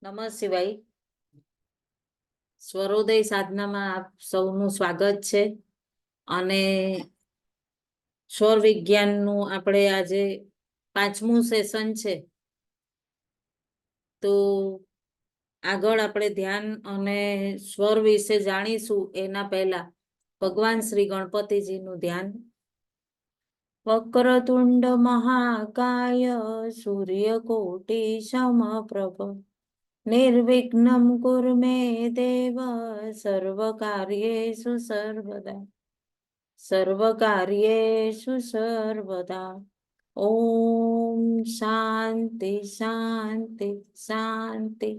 નમઃ શિવાય. સ્વરોદય સાધનામાં આપ સૌનું સ્વાગત છે. અને સ્વર વિજ્ઞાનનું આપણે આજે 5મું સેશન છે. તો આગળ આપણે ધ્યાન અને સ્વર વિશે જાણીશું એના પહેલા ભગવાન શ્રી ગણપતિજીનું ધ્યાન. વક્રતુંડ મહાકાય સૂર્યકોટિ સમપ્રભ નિર્વિઘ્નમ કુરુ મે દેવ સર્વકાર્યેષુ સર્વદા સર્વકાર્યેષુ સર્વદા. ઓમ શાંતિ શાંતિ શાંતિ.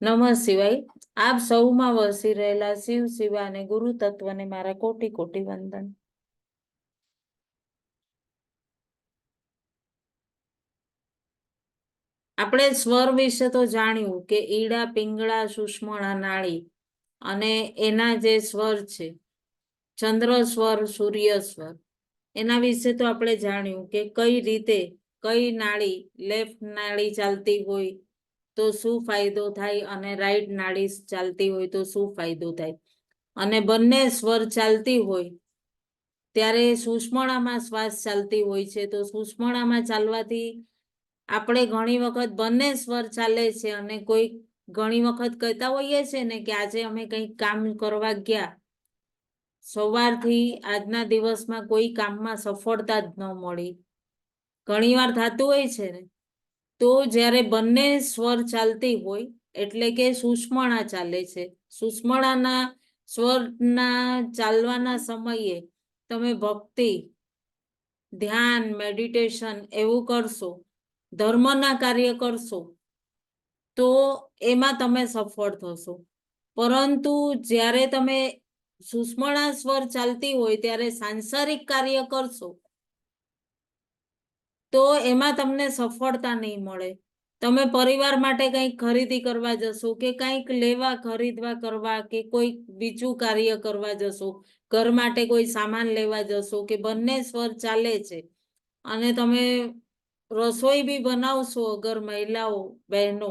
નમઃ શિવાય. આપ સૌમાં વસી રહેલા શિવ શિવા અને ગુરુ તત્વને મારા કોટી કોટી વંદન. આપણે સ્વર વિશે તો જાણ્યું કે ઈડા, પિંગળા, સુષમણા, નાળી અને એના જે સ્વર છે, ચંદ્ર સ્વર, સૂર્ય સ્વર, એના વિશે તો આપણે જાણ્યું કે કઈ રીતે કઈ નાળી, લેફ્ટ નાળી ચાલતી હોય તો શું ફાયદો થાય અને રાઈટ નાળી ચાલતી હોય તો શું ફાયદો થાય. અને બંને સ્વર ચાલતી હોય ત્યારે સુષમણામાં શ્વાસ ચાલતી હોય છે, તો સુષમણામાં ચાલવાથી આપણે ઘણી વખત બંને સ્વર ચાલે છે અને કોઈ ઘણી વખત કહેતા હોઈએ છે ને કે આજે અમે કંઈક કામ કરવા ગયા, સવારથી આજના દિવસમાં કોઈ કામમાં સફળતા જ ન મળી, ઘણી વાર થતું હોય છે ને. તો જ્યારે બંને સ્વર ચાલતી હોય એટલે કે સુષમણા ચાલે છે, સુષમણાના સ્વરના ચાલવાના સમયે તમે ભક્તિ, ધ્યાન, મેડિટેશન એવું કરશો, ધર્મના કાર્ય કરશો તો એમાં તમે સફળ થશો. પરંતુ જ્યારે તમે સુષમણા સ્વર ચાલતી હોય ત્યારે સાંસારિક કાર્ય કરશો તો એમાં તમને સફળતા નહીં મળે. તમે પરિવાર માટે કંઈક ખરીદી કરવા જશો કે કંઈક લેવા ખરીદવા કરવા કે કોઈ બીજું કાર્ય કરવા જશો, ઘર માટે કોઈ સામાન લેવા જશો કે બંને સ્વર ચાલે છે અને તમે રસોઈ બી બનાવશો, અગર મહિલાઓ બહેનો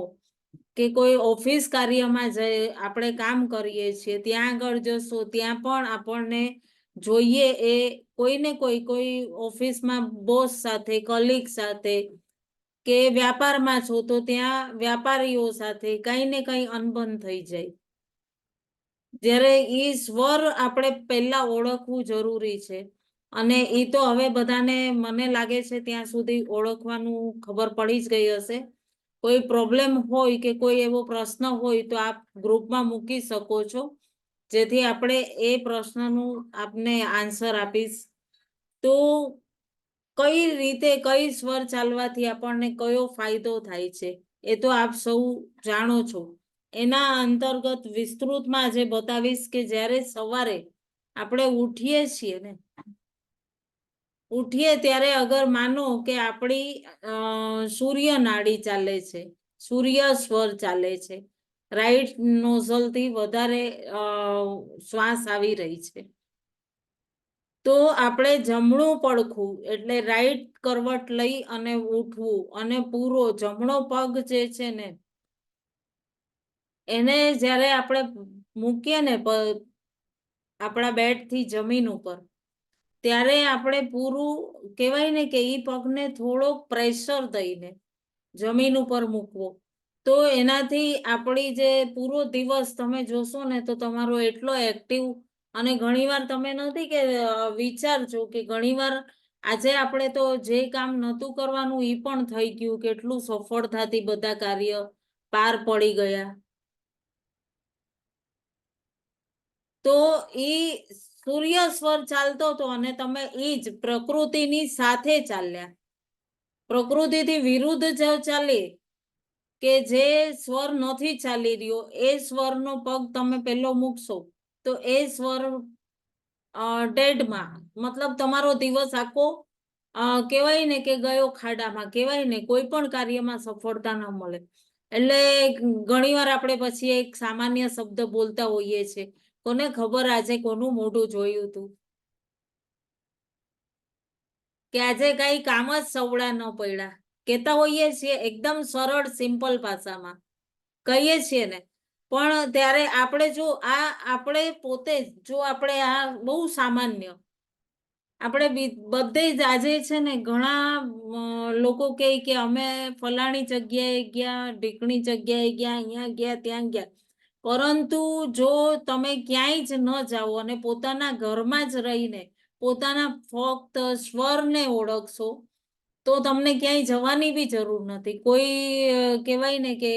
કે કોઈ ઓફિસ કાર્યમાં જઈ આપણે કામ કરીએ છીએ ત્યાં આગળ જશો, ત્યાં પણ આપણને જોઈએ એ કોઈને કોઈ ઓફિસમાં બોસ સાથે, કલીગ સાથે કે વ્યાપારમાં છો તો ત્યાં વ્યાપારીઓ સાથે કંઈ ને કંઈ અનબન થઈ જાય. જ્યારે એ સ્વર આપણે પહેલા ઓળખવું જરૂરી છે. અને એ તો હવે બધાને મને લાગે છે ત્યાં સુધી ઓળખવાનું ખબર પડી જ ગઈ હશે. કોઈ પ્રોબ્લેમ હોય કે કોઈ એવો પ્રશ્ન હોય તો આપ ગ્રુપમાં મૂકી શકો છો, જેથી આપણે એ પ્રશ્નનું આપને આન્સર આપીશ. તો કઈ રીતે કઈ સ્વર ચાલવાથી આપણને કયો ફાયદો થાય છે એ તો આપ સૌ જાણો છો. એના અંતર્ગત વિસ્તૃતમાં આજે બતાવીશ કે જ્યારે સવારે આપણે ઉઠીએ છીએ ને, ઉઠીએ ત્યારે અગર માનો કે આપણી સૂર્ય નાડી ચાલે છે, સૂર્ય સ્વર ચાલે છે, રાઈટ નોઝલથી વધારે શ્વાસ આવી રહી છે, તો આપણે જમણું પડખું એટલે રાઈટ કરવટ લઈ અને ઉઠવું અને પૂરો જમણો પગ જે છે ને એને જ્યારે આપણે મૂકીએ ને આપણા બેડથી જમીન ઉપર, ત્યારે આપણે પૂરું કહેવાય ને કે એ પગને થોડોક પ્રેશર દઈને જમીન ઉપર મૂકવો, તો એનાથી આપણી જે પૂરો દિવસ તમે જોશો ને તો તમારો એટલો એક્ટિવ. અને ઘણીવાર તમે નથી કે વિચારજો કે ઘણીવાર આજે આપણે તો જે કામ નહોતું કરવાનું એ પણ થઈ ગયું, કેટલું સફળતાથી બધા કાર્ય પાર પડી ગયા. તો એ સૂર્ય સ્વર ચાલતો હતો અને તમે એ જ પ્રકૃતિની સાથે ચાલ્યા, પ્રકૃતિથી વિરુદ્ધ જ ચાલી કે જે સ્વર નથી ચાલી રહ્યો એ સ્વરનો પગ તમે પેલો મૂકશો તો એ સ્વર ડેડમાં, મતલબ તમારો દિવસ આખો કહેવાય ને કે ગયો ખાડામાં, કહેવાય ને કોઈ પણ કાર્યમાં સફળતા ન મળે. એટલે ઘણીવાર આપણે પછી એક સામાન્ય શબ્દ બોલતા હોઈએ છીએ, કોને ખબર આજે કોનું મોઢું જોયું હતું, કે આજે કઈ કામ જ સવડા ન પડ્યા, કહેતા હોઈએ છીએ એકદમ સરળ સિમ્પલ ભાષામાં. કહીએ છીએ ને, પણ ત્યારે આપણે જો આપણે પોતે જો આપણે આ બહુ સામાન્ય આપણે બધે જ આજે છે ને ઘણા લોકો કહે કે અમે ફલાણી જગ્યાએ ગયા, ઢીકણી જગ્યાએ ગયા, અહીંયા ગયા, ત્યાં ગયા, પરંતુ જો તમે ક્યાંય જ ન જાઓ અને પોતાના ઘરમાં જ રહીને પોતાના ફક્ત સ્વરને ઓળખશો તો તમને ક્યાંય જવાની બી જરૂર નથી. કોઈ કહેવાય ને કે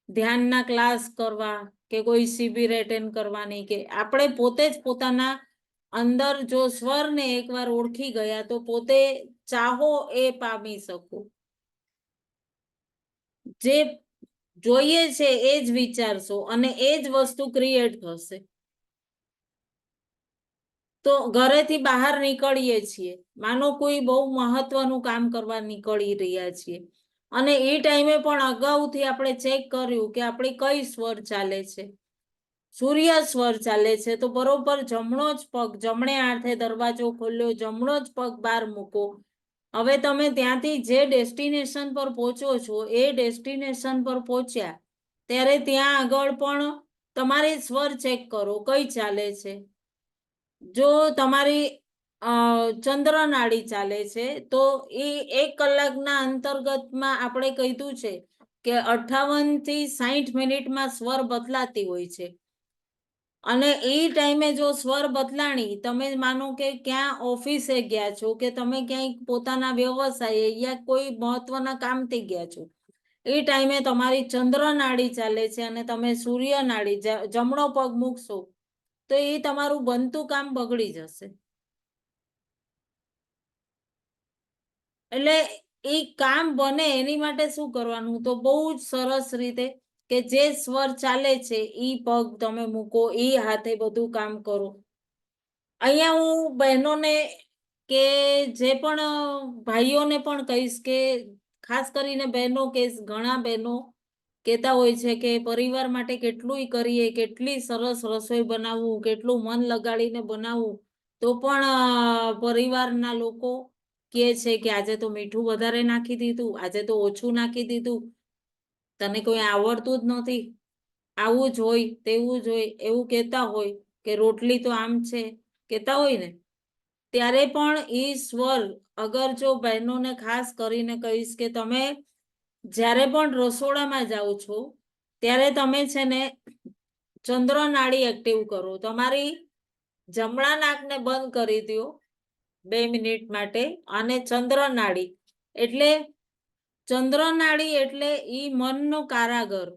ધ્યાનના ક્લાસ કરવા કે કોઈ શિબિર એટેન્ડ કરવાની, કે આપણે પોતે જ પોતાના અંદર જો સ્વરને એકવાર ઓળખી ગયા તો પોતે ચાહો એ પામી શકો. જે જોઈએ છે એ જ વિચારશો અને એ જ વસ્તુ ક્રિએટ થશે. તો ઘરેથી બહાર નીકળીએ છીએ, માનો કોઈ બહુ મહત્વનું કામ કરવા નીકળી રહ્યા છીએ અને એ ટાઈમે પણ અગાઉથી આપણે ચેક કર્યું કે આપણી કઈ સ્વર ચાલે છે. સૂર્ય સ્વર ચાલે છે તો બરોબર જમણો જ પગ જમણે હાથે દરવાજો ખોલ્યો, જમણો જ પગ બહાર મૂકો. હવે તમે ત્યાંથી જે ડેસ્ટિનેશન પર પહોંચો છો એ ડેસ્ટિનેશન પર પહોંચ્યા ત્યારે ત્યાં આગળ પણ તમારે સ્વર ચેક કરો કઈ ચાલે છે. જો તમારી ચંદ્ર નાડી ચાલે છે તો એ 1 કલાકના અંતર્ગતમાં આપણે કીધું છે કે 58 થી 60 મિનિટમાં સ્વર બદલાતી હોય છે. અને એ ટાઈમે જો સ્વર બદલાણી, તમે માનો કે ક્યાં ઓફિસે ગયા છો કે તમે ક્યાંય પોતાના વ્યવસાય યા કોઈ મહત્વના કામથી ગયા છો, એ ટાઈમે તમારી ચંદ્ર નાડી ચાલે છે અને તમે સૂર્ય નાડી જમણો પગ મૂકશો તો એ તમારું બનતું કામ બગડી જશે. એટલે એ કામ બને એની માટે શું કરવાનું, તો બહુ જ સરસ રીતે કે જે સ્વર ચાલે છે ઈ પગ તમે મૂકો, ઈ હાથે બધું કામ કરો. અહીંયા હું બહેનોને કે જે પણ ભાઈઓને પણ કહીશ કે ખાસ કરીને બહેનો કે ઘણા બહેનો કહેતા હોય છે કે પરિવાર માટે કેટલુંય કરીએ, કેટલી સરસ રસોઈ બનાવવું, કેટલું મન લગાડીને બનાવવું, તો પણ પરિવારના લોકો કહે છે કે આજે તો મીઠું વધારે નાખી દીધું, આજે તો ઓછું નાખી દીધું, તને કોઈ આવડતું જ નથી, આવું જ હોય, તેવું જ હોય, એવું કહેતા હોય કે રોટલી તો આમ છે, કહેતા હોય ને. ત્યારે પણ એ સ્વર અગર જો બહેનોને ખાસ કરીને કહીશ કે તમે જ્યારે પણ રસોડામાં જાઓ છો ત્યારે તમે છે ને ચંદ્ર નાડી એક્ટિવ કરો. તમારી જમણા નાકને બંધ કરી દો 2 મિનિટ માટે અને ચંદ્ર નાડી એટલે ઈ મનનો કારાગર,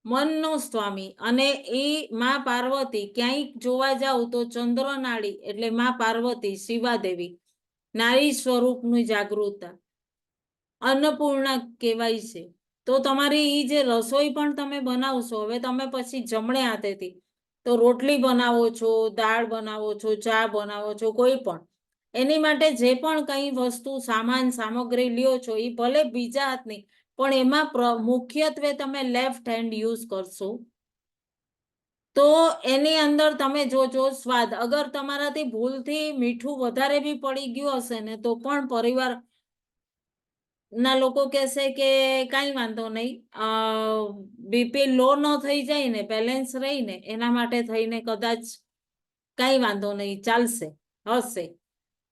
મનનો સ્વામી. અને એ માં પાર્વતી ક્યાંય જોવા જાવ તો ચંદ્ર નાડી એટલે માં પાર્વતી, શિવાદેવી, નારી સ્વરૂપની જાગૃતતા, અન્નપૂર્ણા કહેવાય છે. તો તમારી ઈ જે રસોઈ પણ તમે બનાવશો, હવે તમે પછી જમણે હાથેથી તો રોટલી બનાવો છો, દાળ બનાવો છો, ચા બનાવો છો, કોઈ પણ એની માટે જે પણ કઈ વસ્તુ સામાન સામગ્રી લ્યો છો એ ભલે બીજા હાથની, પણ એમાં મુખ્યત્વે તમે લેફ્ટ હેન્ડ યુઝ કરશો તો એની અંદર તમે જોજો સ્વાદ. અગર તમારાથી ભૂલથી મીઠું વધારે બી પડી ગયું હશે ને તો પણ પરિવાર ના લોકો કહેશે કે કાંઈ વાંધો નહીં, બીપી લો ન થઈ જાય ને, બેલેન્સ રહીને એના માટે થઈને કદાચ કાંઈ વાંધો નહીં, ચાલશે, હશે.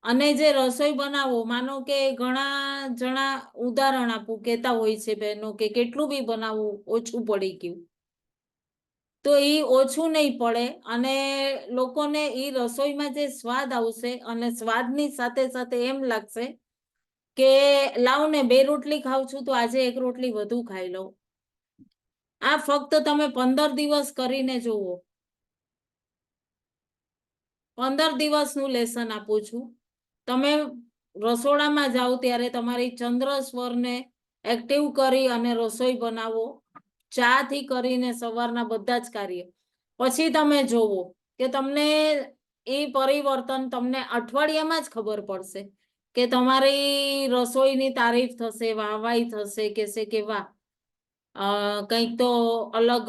અને જે રસોઈ બનાવો, માનો કે ઘણા જણા ઉદાહરણ આપું કહેતા હોય છે બહેનો કે કેટલું બી બનાવવું ઓછું પડી ગયું, તો એ ઓછું નહીં પડે અને લોકોને એ રસોઈમાં જે સ્વાદ આવશે અને સ્વાદની સાથે સાથે એમ લાગશે કે લાવ ને 2 રોટલી ખાઉં છું તો આજે 1 રોટલી વધુ ખાઈ લઉં. આ ફક્ત તમે 15 દિવસ કરીને જુઓ. 15 દિવસનું લેસન આપું છું. તમે રસોડામાં જાઓ ત્યારે તમારી ચંદ્ર સ્વરને એક્ટિવ કરી અને રસોઈ બનાવો, ચા થી કરીને સવારના બધા જ કાર્ય. પછી તમે જોવો કે તમને એ પરિવર્તન તમને અઠવાડિયામાં જ ખબર પડશે કે તમારી રસોઈની તારીફ થશે, વાહવાઈ થશે, કહેશે કે વાહ, કંઈક તો અલગ,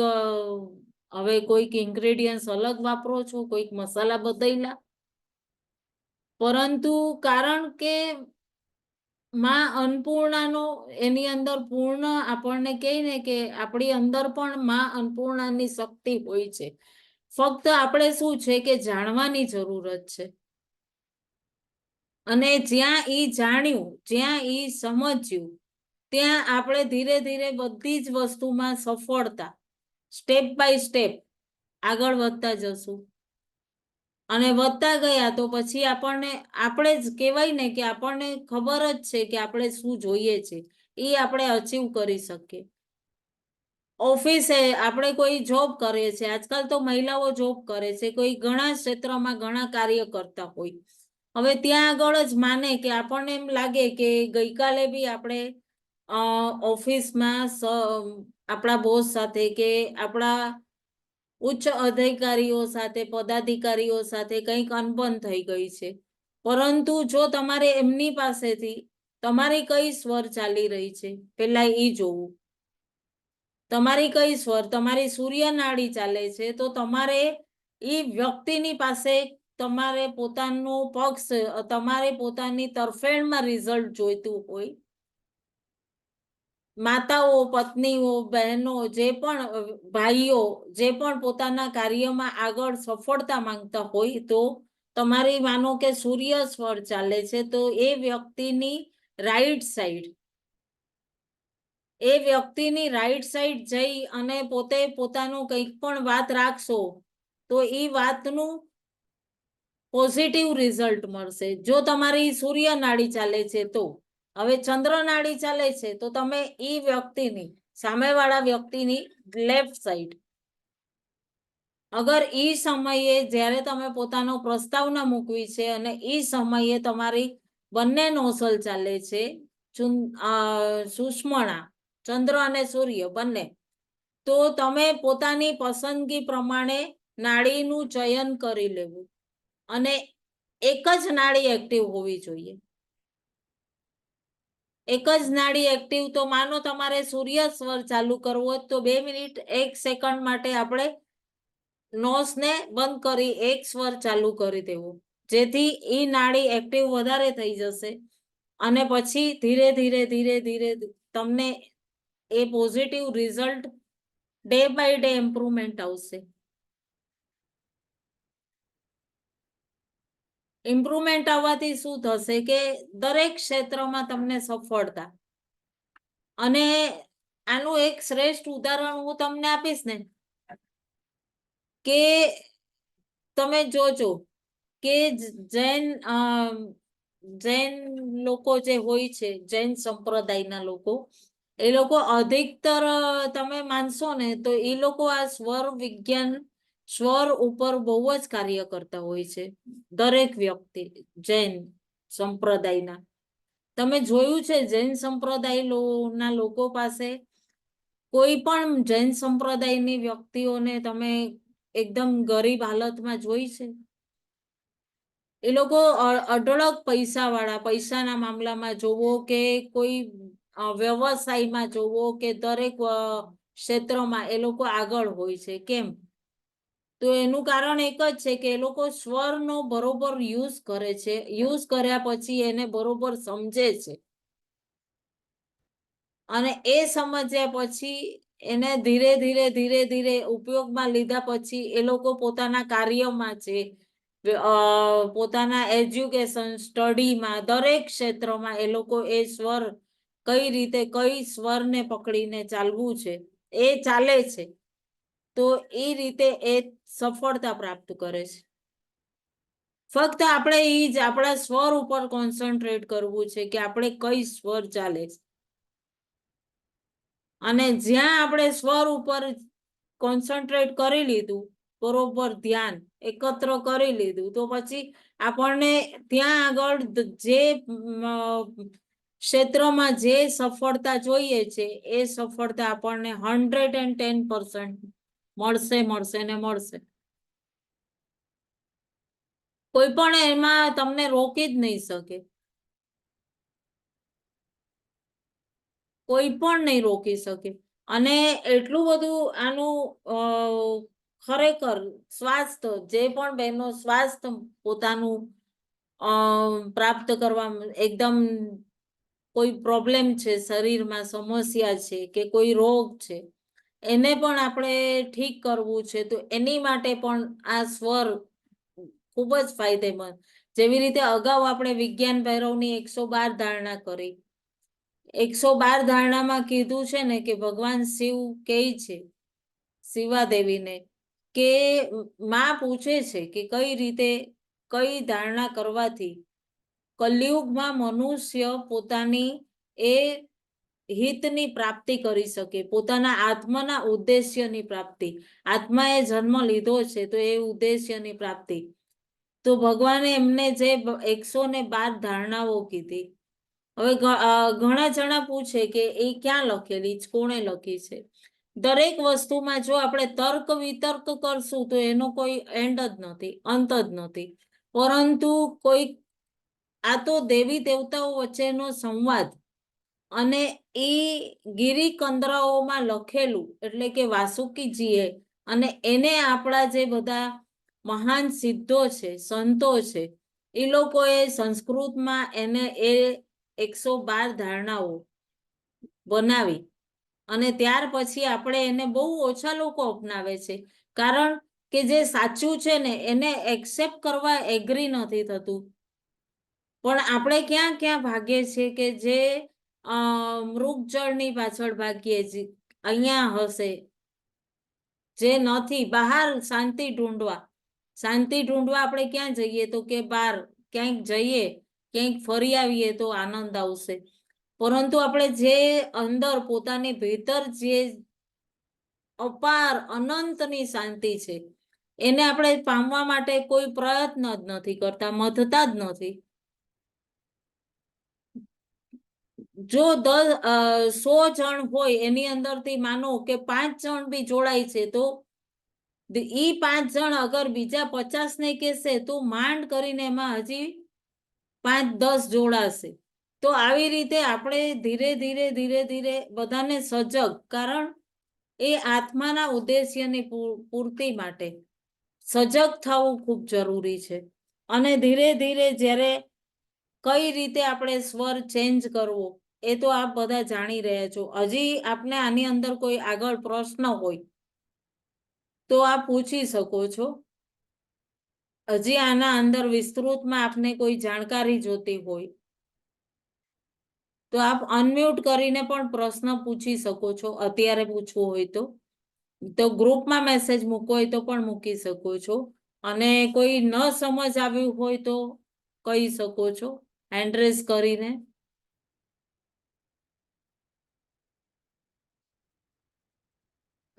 હવે કોઈક ઇન્ગ્રેડિયન્ટ્સ અલગ વાપરો છો, કોઈક મસાલા બદલ્યા, પરંતુ કારણ કે માં અન્નપૂર્ણાનો એની અંદર પૂર્ણ આપણને કહે ને કે આપણી અંદર પણ માં અન્નપૂર્ણાની શક્તિ હોય છે. ફક્ત આપણે શું છે કે જાણવાની જરૂરત છે. અને જ્યાં ઈ જાણ્યું, જ્યાં ઈ સમજ્યું, ત્યાં આપણે ધીરે ધીરે બધી જ વસ્તુમાં સફળતા સ્ટેપ બાય સ્ટેપ આગળ વધતા જશું. અને વધતા ગયા તો પછી આપણે જ કહેવાય ને કે આપણને ખબર જ છે કે આપણે શું જોઈએ છે, એ આપણે અચીવ કરી શકીએ. ઓફિસે આપણે કોઈ જોબ કરે છે, આજકાલ તો મહિલાઓ જોબ કરે છે, કોઈ ઘણા ક્ષેત્રમાં ઘણા કાર્ય કરતા હોય. હવે ત્યાં આગળ જ માને કે આપણને એમ લાગે કે ગઈકાલે બી આપણે ઓફિસમાં આપણા બોસ સાથે કે આપણા ઉચ્ચ અધિકારીઓ સાથે, પદાધિકારીઓ સાથે કંઈક અનબન થઈ ગઈ છે. પરંતુ જો તમારે એમની પાસેથી તમારી કઈ સ્વર ચાલી રહી છે પેલા ઈ જોવું. તમારી કઈ સ્વર, તમારી સૂર્ય નાડી ચાલે છે, તો તમારે ઈ વ્યક્તિની પાસે તમારે પોતાનું પક્ષ, તમારે પોતાની તરફેણમાં રિઝલ્ટ જોઈતું હોય. માતાઓ, પત્નીઓ, બહેનો, જે પણ ભાઈઓ, જે પણ પોતાના કાર્યમાં આગળ સફળતા માંગતા હોય, તો તમારી માનો કે સૂર્ય સ્વર ચાલે છે, તો એ વ્યક્તિની રાઈટ સાઈડ, એ વ્યક્તિની રાઈટ સાઈડ જઈ અને પોતે પોતાનું કંઈક પણ વાત રાખશો તો એ વાતનું પોઝિટિવ રિઝલ્ટ મળશે. જો તમારી સૂર્ય નાડી ચાલે છે તો. હવે ચંદ્ર નાડી ચાલે છે તો તમે ઈ વ્યક્તિની, સામેવાળા વ્યક્તિની લેફ્ટ સાઈડ, અગર ઈ સમયે જ્યારે તમે પોતાનો પ્રસ્તાવના મૂકવી છે અને ઈ સમયે તમારી બંને નોસલ ચાલે છે, સુષ્મણા, ચંદ્ર અને સૂર્ય બંને, તો તમે પોતાની પસંદગી પ્રમાણે નાડીનું ચયન કરી લેવું. અને એક જ નાડી એક્ટિવ હોવી જોઈએ. એક જ નાડી એક્ટિવ, તો માનો તમારે સૂર્ય સ્વર ચાલુ કરવો હોય તો 2 મિનિટ 1 સેકન્ડ માટે આપણે નોસને બંધ કરી એક સ્વર ચાલુ કરી દેવો, જેથી ઈ નાડી એક્ટિવ વધારે થઈ જશે. અને પછી ધીરે ધીરે ધીરે ધીરે તમને એ positive result day by day improvement આવશે. ઇમ્પ્રુવમેન્ટ આવવાથી શું થશે કે દરેક ક્ષેત્રમાં તમને સફળતા. અને આનું એક શ્રેષ્ઠ ઉદાહરણ હું તમને આપીશ ને, કે તમે જોજો કે જૈન લોકો જે હોય છે, જૈન સંપ્રદાયના લોકો, એ લોકો અધિકતર તમે માનશો ને તો એ લોકો આ સ્વર વિજ્ઞાન, સ્વર ઉપર બહુ જ કાર્ય કરતા હોય છે. દરેક વ્યક્તિ જૈન સંપ્રદાયના, તમે જોયું છે જૈન સંપ્રદાયના લોકો પાસે, કોઈ પણ જૈન સંપ્રદાયની વ્યક્તિઓને તમે એકદમ ગરીબ હાલતમાં જોઈ છે? એ લોકો અઢળક પૈસાવાળા, પૈસાના મામલામાં જોવો કે કોઈ વ્યવસાયમાં જોવો કે દરેક ક્ષેત્રમાં એ લોકો આગળ હોય છે. કેમ? તો એનું કારણ એક જ છે કે એ લોકો સ્વરનો બરોબર યુઝ કરે છે. યુઝ કર્યા પછી એને બરોબર સમજે છે. અને એ સમજ્યા પછી એને ધીરે ધીરે ધીરે ધીરે ઉપયોગમાં લીધા પછી એ લોકો પોતાના કાર્યમાં છે, પોતાના એજ્યુકેશન, સ્ટડીમાં, દરેક ક્ષેત્રમાં એ લોકો એ સ્વર કઈ રીતે, કઈ સ્વરને પકડીને ચાલવું છે, એ ચાલે છે. તો એ રીતે એ સફળતા પ્રાપ્ત કરે છે. ફક્ત આપણે એ જ આપણા સ્વર ઉપર કોન્સન્ટ્રેટ કરવું છે કે આપણે કઈ સ્વર ચાલે છે. અને જ્યાં આપણે સ્વર ઉપર કોન્સન્ટ્રેટ કરી લીધું, બરોબર ધ્યાન એકત્ર કરી લીધું, તો પછી આપણને ત્યાં આગળ જે ક્ષેત્રમાં જે સફળતા જોઈએ છે એ સફળતા આપણને 110% મળશે ને મળશે. કોઈ પણ એમાં તમને રોકી જ નહીં શકે. કોઈ પણ નહીં રોકી શકે. અને એટલું બધું આનું ખરેખર સ્વાસ્થ્ય, જે પણ બહેનો સ્વાસ્થ્ય પોતાનું પ્રાપ્ત કરવા એકદમ કોઈ પ્રોબ્લેમ છે શરીરમાં, સમસ્યા છે કે કોઈ રોગ છે, એને પણ આપણે ઠીક કરવું છે, તો એની માટે પણ આ સ્વર ખૂબ જ ફાયદેમંદ. જેવી રીતે અગાઉ આપણે વિજ્ઞાન ભૈરવની 112 ધારણા કરી. 112 ધારણામાં કીધું છે ને કે ભગવાન શિવ કહે છે શિવાદેવીને કે માં પૂછે છે કે કઈ રીતે કઈ ધારણા કરવાથી કલયુગમાં મનુષ્ય પોતાની એ હિતની પ્રાપ્તિ કરી શકે, પોતાના આત્માના ઉદ્દેશ્યની પ્રાપ્તિ. આત્માએ જન્મ લીધો છે તો એ ઉદ્દેશ્યની પ્રાપ્તિ. તો ભગવાને એમને જે 112 ધારણાઓ કીધી. હવે ઘણા જણા પૂછે કે એ ક્યાં લખેલી, કોણે લખી છે? દરેક વસ્તુમાં જો આપણે તર્ક વિતર્ક કરશું તો એનો કોઈ એન્ડ જ નથી, અંત જ નથી. પરંતુ કોઈ આ તો દેવી દેવતાઓ વચ્ચેનો સંવાદ, અને એ ગિરિકંદરાઓમાં લખેલું, એટલે કે વાસુકીજીએ, અને એને આપણા જે બધા મહાન સિદ્ધો છે, સંતો છે, એ લોકોએ સંસ્કૃતમાં એને એ 112 ધારણાઓ બનાવી. અને ત્યાર પછી આપણે એને બહુ ઓછા લોકો અપનાવે છે, કારણ કે જે સાચું છે ને એને એક્સેપ્ટ કરવા એગ્રી નથી થતું. પણ આપણે ક્યાં ક્યાં ભાગીએ છીએ કે જે મૃગજળની પાછળ ભાગીએ છીએ, અહીંયા હશે, જે નથી, બહાર શાંતિ ઢૂંઢવા. શાંતિ ઢૂંઢવા આપણે ક્યાં જઈએ? તો કે બહાર ક્યાંક જઈએ, ક્યાંક ફરી આવીએ તો આનંદ આવશે. પરંતુ આપણે જે અંદર પોતાની ભીતર જે અપાર અનંતની શાંતિ છે, એને આપણે પામવા માટે કોઈ પ્રયત્ન જ નથી કરતા, મથતા જ નથી. જો 100 જણ હોય એની અંદરથી માનો કે 5 જણ બી જોડાય છે, તો ઈ 5 જણ અગર બીજા 50 ને કહેશે તો માંડ કરીને એમાં હજી 5-10 જોડાશે. તો આવી રીતે આપણે ધીરે ધીરે ધીરે ધીરે બધાને સજગ, કારણ એ આત્માના ઉદ્દેશ્યની પૂર્તિ માટે સજગ થવું ખૂબ જરૂરી છે. અને ધીરે ધીરે જ્યારે કઈ રીતે આપણે સ્વર ચેન્જ કરવો એ તો આપ બધા જાણી રહ્યા છો. હજી આપને આની અંદર કોઈ આગળ પ્રશ્ન હોય તો આપ પૂછી શકો છો. હજી આના અંદર વિસ્તૃતમાં આપને કોઈ જાણકારી જોતી હોય તો આપ અનમ્યુટ કરીને પણ પ્રશ્ન પૂછી શકો છો, અત્યારે પૂછવું હોય તો ગ્રુપમાં મેસેજ મૂકવો હોય તો પણ મૂકી શકો છો. અને કોઈ ન સમજ આવ્યું હોય તો કહી શકો છો હેન્ડ રેઝ કરીને.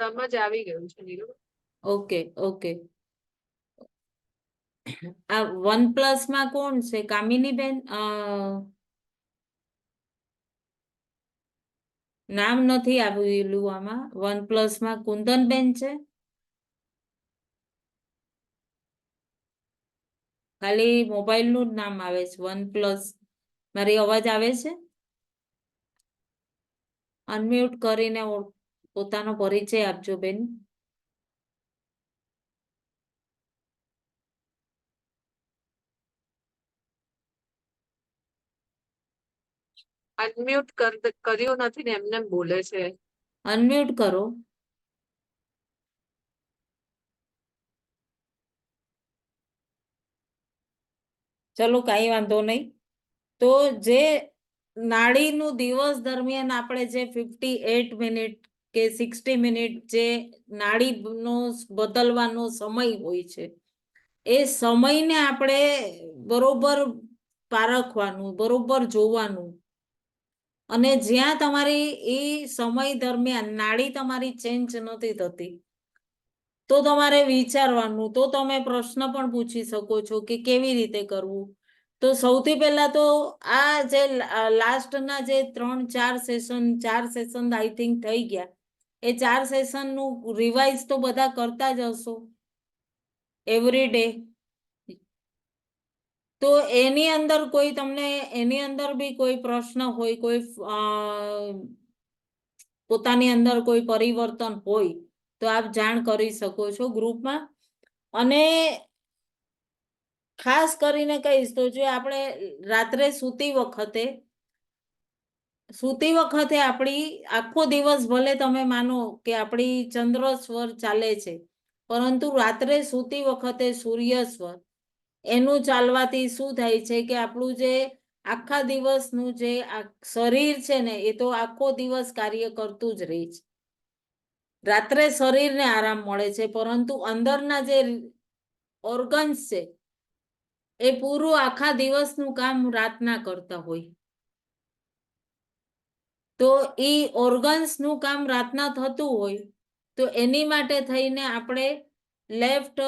સમજ આવી ગયું છે નીરુ. Okay okay. આ OnePlus માં કોણ છે? કામિની બેન? નામ નથી આવેલું આમાં. OnePlus માં કુંદન બેન છે, ખાલી મોબાઈલ નું જ નામ આવે છે OnePlus. મારી અવાજ આવે છે? અનમ્યુટ કરીને પોતાનો પરિચય આપજો બેન. અનમ્યુટ કર્યું નથી ને એમને બોલે છે. અનમ્યુટ કરો. ચલો કઈ વાંધો નહીં. તો જે નાડીનું દિવસ દરમિયાન આપણે જે 58 મિનિટ કે 60 મિનિટ જે નાડીનો બદલવાનો સમય હોય છે, એ સમયને આપણે બરોબર પારખવાનું, બરોબર જોવાનું. અને જ્યાં તમારી એ સમય દરમિયાન નાડી તમારી ચેન્જ નથી થતી તો તમારે વિચારવાનું. તો તમે પ્રશ્ન પણ પૂછી શકો છો કે કેવી રીતે કરવું. તો સૌથી પહેલા તો આ જે લાસ્ટના જે 4 સેશન આઈ થિંક થઈ ગયા, એ 4 સેશનનું રિવાઇઝ તો બધા કરતા જ હશો એવરી ડે. તો એની અંદર કોઈ તમને એની અંદર બી કોઈ પ્રશ્ન હોય, કોઈ પોતાની અંદર કોઈ પરિવર્તન હોય તો આપ જાણ કરી શકો છો ગ્રુપમાં. અને ખાસ કરીને કહીશ તો જો આપણે રાત્રે સૂતી વખતે સૂતી વખતે આપણી આખો દિવસ ભલે તમે માનો કે આપણી ચંદ્ર સ્વર ચાલે છે, પરંતુ રાત્રે સૂતી વખતે સૂર્ય સ્વર એનું ચાલવાથી શું થાય છે કે આપણું જે આખા દિવસનું જે શરીર છે ને એ તો આખો દિવસ કાર્ય કરતું જ રહે છે. રાત્રે શરીરને આરામ મળે છે, પરંતુ અંદરના જે ઓર્ગન્સ છે એ પૂરું આખા દિવસનું કામ રાતના કરતા હોય. તો એ ઓર્ગન્સનું કામ રાતના થતું હોય તો એની માટે થઈને આપણે લેફ્ટ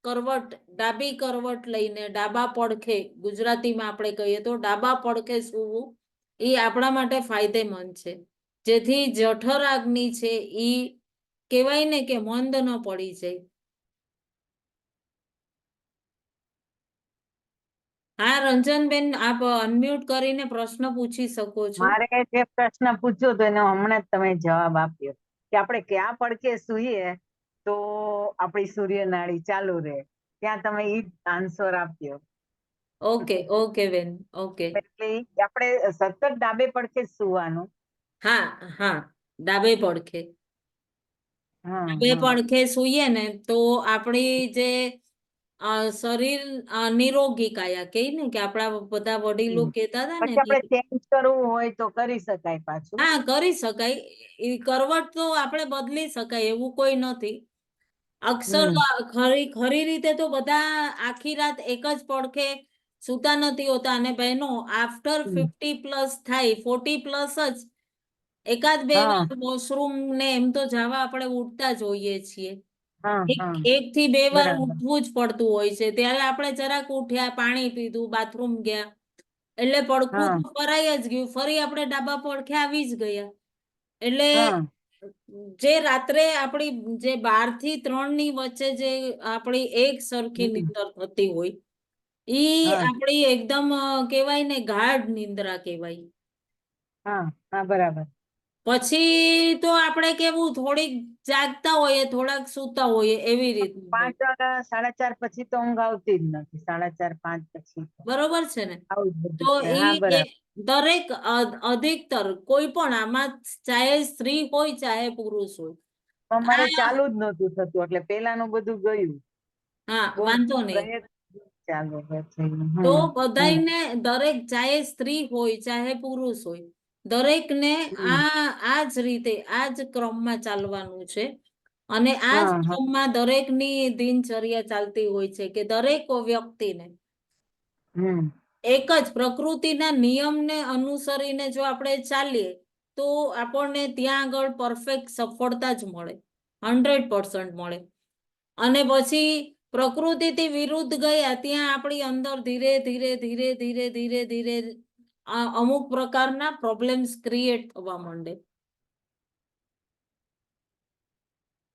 કરવટ, ડાબી કરવટ લઈને ડાબા પડખે, ગુજરાતીમાં આપણે કહીએ તો ડાબા પડખે સૂવું એ આપણા માટે ફાયદેમંદ છે, જેથી જઠર અગ્નિ છે એ કહેવાય ને કે મંદ ન પડી જાય. હા રંજનબેન, આપ અનમ્યુટ કરીને પ્રશ્ન પૂછી શકો છો. મારે જે પ્રશ્ન પૂછ્યો તો એનો હમણાં જ તમે જવાબ આપ્યો કે આપણે ક્યાં પડખે સૂઈએ તો આપણી સૂર્ય નાડી ચાલુ રહે, ત્યાં તમે ઈ આન્સર આપ્યો. ઓકે ઓકે બેન, ઓકે. એટલે આપણે સતત ડાબે પડખે જ સૂવાનું. હા હા, ડાબે પડખે. હા ડાબે પડખે સૂઈએ ને તો આપણી જે શરીર નિરોગી કાયા કહે ને કે આપણા બધા વડીલો કહેતા હતા ને પછી આપણે ચેન્જ કરવું હોય તો કરી શકાય પાછું. હા કરી શકાય. એ કરવટ તો આપણે બદલી શકાય એવું કોઈ નથી. અક્ષર ખરી રીતે તો બધા આખી રાત એક જ પડખે સૂતા નથી હોતા. અને બહેનો આફ્ટર 50+ થાય, 40+ જ એકાદ બે વાર વોશરૂમ ને એમ તો જવા આપણે ઉઠતા જ હોઈએ છીએ. એક થી બે વાર ઉઠવું જ પડતું હોય છે. ત્યારે આપણે જરાક ઉઠ્યા, પાણી પીધું, બાથરૂમ ગયા એટલે પડખું તો ફરાઈ જ ગયું, ફરી આપણે ડાબા પડખે આવી જ ગયા. એટલે જે રાત્રે આપણી જે 12 થી 3 ની વચ્ચે જે આપણી એક સરખી નિંદર થતી હોય ઈ આપણી એકદમ કહેવાય ને ગાઢ નિંદ્રા કહેવાય. હા બરાબર. પછી તો આપણે કેવું થોડીક જાગતા હોઈએ, થોડાક સૂતા હોઈએ એવી રીતનું હોય. 5 વાગ્યા 4:30 પછી તો ઊંઘ આવતી જ નથી. 4:30 5 પછી બરોબર છે ને? આવું જ બધું તો છે. ઈ હા બરાબર. દરેક અધિકતર કોઈ પણ આમાં ચાહે સ્ત્રી હોય ચાહે પુરુષ હોય. અમારે ચાલુ જ નહોતું થતું એટલે પેલાનું બધું ગયું. હા બહુ વાંધો નહીં. પ્રયત્ન ચાલુ છે. તો બધાયને, દરેક ચાહે સ્ત્રી હોય ચાહે પુરુષ હોય, દરેકને આ જ રીતે આ જ ક્રમમાં ચાલવાનું છે. અને આ જ ક્રમમાં દરેકની દિનચર્યા ચાલતી હોય છે કે દરેક વ્યક્તિને એક જ પ્રકૃતિના નિયમને અનુસરીને જો આપણે ચાલીએ તો આપણને ત્યાં આગળ પરફેક્ટ સફળતા જ મળે, 100% મળે. અને પછી પ્રકૃતિથી વિરુદ્ધ ગયા ત્યાં આપણી અંદર ધીરે ધીરે ધીરે ધીરે ધીરે ધીરે અમુક પ્રકારના પ્રોબ્લેમ્સ ક્રિએટ થવા માંડે.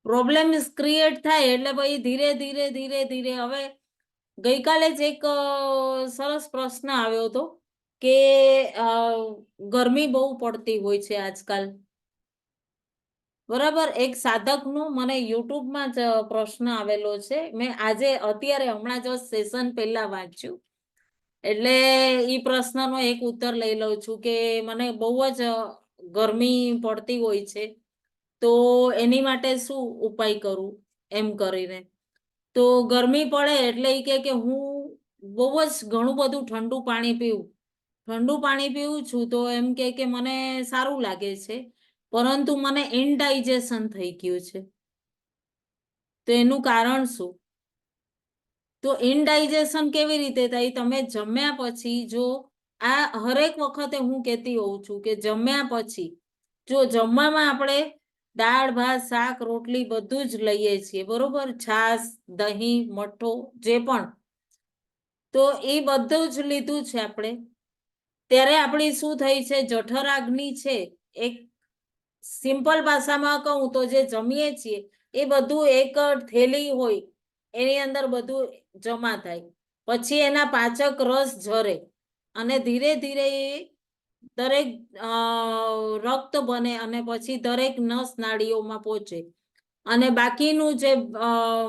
પ્રોબ્લેમ્સ ક્રિએટ થાય એટલે પછી ધીરે ધીરે ધીરે ધીરે હવે ગઈકાલે જ એક સરસ પ્રશ્ન આવ્યો હતો કે ગરમી બહુ પડતી હોય છે આજકાલ. બરાબર, એક સાધકનું મને યુટ્યુબમાં જ પ્રશ્ન આવેલો છે. મેં આજે અત્યારે હમણાં જ સેશન પહેલા વાંચ્યું એટલે ઈ પ્રશ્નનો એક ઉત્તર લઈ લઉં છું કે મને બહુ જ ગરમી પડતી હોય છે તો એની માટે શું ઉપાય કરું એમ કરીને. તો ગરમી પડે એટલે એ કે હું બહુ જ ઘણું બધું ઠંડુ પાણી પીવું. ઠંડુ પાણી પીવું છું તો એમ કે મને સારું લાગે છે, પરંતુ મને ઇનડાઇજેશન થઈ ગયું છે. તો એનું કારણ શું? તો ઇનડાઇજેશન કેવી રીતે થાય? તમે જમ્યા પછી જો આ હરેક વખતે હું કહેતી હોઉં છું કે જમ્યા પછી જો જમવામાં આપણે દાળ, ભાત, શાક, રોટલી બધું જ લઈએ છીએ, બરોબર, છાશ, દહીં, મઠો જે પણ, તો એ બધું જ લીધું છે આપણે, ત્યારે આપણી શું થઈ છે? જઠરાગ્નિ છે, એક સિમ્પલ ભાષામાં કહું તો જે જમીએ છીએ એ બધું એક થેલી હોય એની અંદર બધું જમા થાય, પછી એના પાચક રસ ઝરે અને ધીરે ધીરે દરેક રક્ત બને અને પછી દરેક નસ નાડીઓમાં પહોંચે અને બાકીનું જે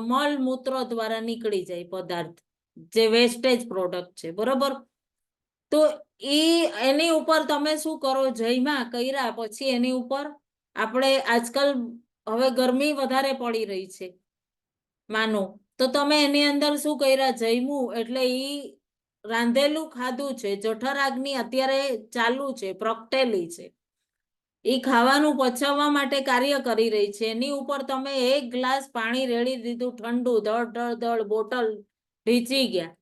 મળ મૂત્ર દ્વારા નીકળી જાય પદાર્થ, જે વેસ્ટેજ પ્રોડક્ટ છે, બરોબર. તો એની ઉપર તમે શું કરો, જયમાં કર્યા પછી એની ઉપર આપણે આજકાલ હવે ગરમી વધારે પડી રહી છે માનો, તો તમે એની અંદર શું કર્યા, જયમું એટલે ઈ રાંધેલું ખાધું છે, જઠરાગ્નિ અત્યારે ચાલુ છે, પ્રગટેલી છે, એ ખાવાનું પચાવવા માટે કાર્ય કરી રહી છે, એની ઉપર તમે 1 ગ્લાસ પાણી રેડી દીધું ઠંડુ, ધડ ધડ ધડ બોટલ ઢીચી ગયા,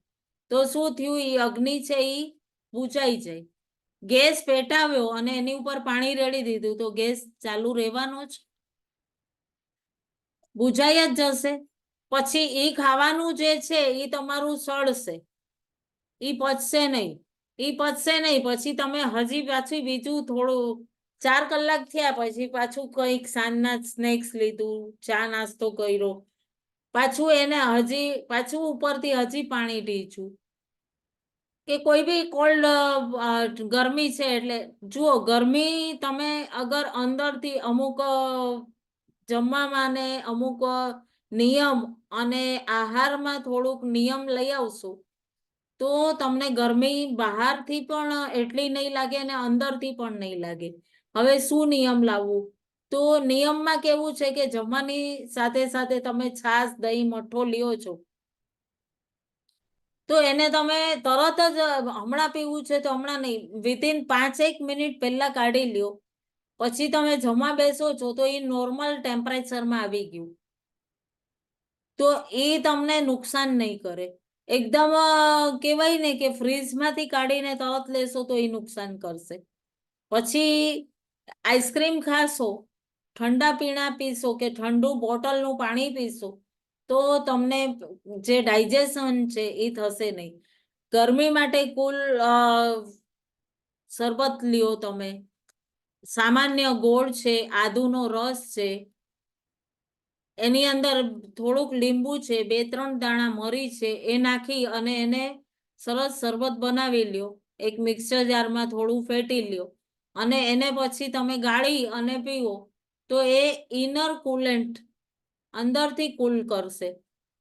તો શું થયું, એ અગ્નિ છે એ બુચાઈ જાય. ગેસ પેટાવ્યો અને એની ઉપર પાણી રેડી દીધું તો ગેસ ચાલુ રહેવાનો જ, બુજાઈ જ જશે. પછી ઈ ખાવાનું જે છે એ તમારું સડશે, ઈ પચશે નહીં, પછી તમે હજી પાછું બીજું થોડું 4 કલાક થયા પછી પાછું કંઈક સાંજના સ્નેક્સ લીધું, ચા નાસ્તો કર્યો, પાછું એને હજી પાછું ઉપરથી હજી પાણી ઢીંચું, કે કોઈ બી કોલ્ડ ગરમી છે એટલે જુઓ, ગરમી તમે અગર અંદરથી અમુક જમવામાં ને અમુક નિયમ અને આહારમાં થોડુંક નિયમ લઈ આવશો તો તમને ગરમી બહારથી પણ એટલી નહીં લાગે અને અંદરથી પણ નહીં લાગે. હવે શું નિયમ લાવવું, તો નિયમમાં કેવું છે કે જમવાની સાથે સાથે તમે છાશ, દહીં, મઠ્ઠો લ્યો છો તો એને તમે તરત જ હમણાં પીવું છે તો હમણાં નહીં, વિધિન 5-1 મિનિટ પહેલા કાઢી લ્યો, પછી તમે જમવા બેસો છો તો એ નોર્મલ ટેમ્પરેચરમાં આવી ગયું, તો એ તમને નુકસાન નહીં કરે. એકદમ કહેવાય ને કે ફ્રીજમાંથી કાઢીને તરત લેશો તો એ નુકસાન કરશે. પછી આઈસ્ક્રીમ ખાશો, ઠંડા પીણા પીશો કે ઠંડુ બોટલનું પાણી પીશો તો તમને જે ડાયજેશન છે એ થશે નહીં. ગરમી માટે કુલ શરબત લ્યો તમે, સામાન્ય ગોળ છે, આદુનો રસ છે, એની અંદર થોડુંક લીંબુ છે, 2-3 દાણા મરી છે, એ નાખી અને એને સરસ શરબત બનાવી લ્યો, એક મિક્સર જારમાં થોડું ફેટી લ્યો અને એને પછી તમે ગાળી અને પીવો તો એ ઇનર કુલેન્ટ અંદરથી કુલ કરશે,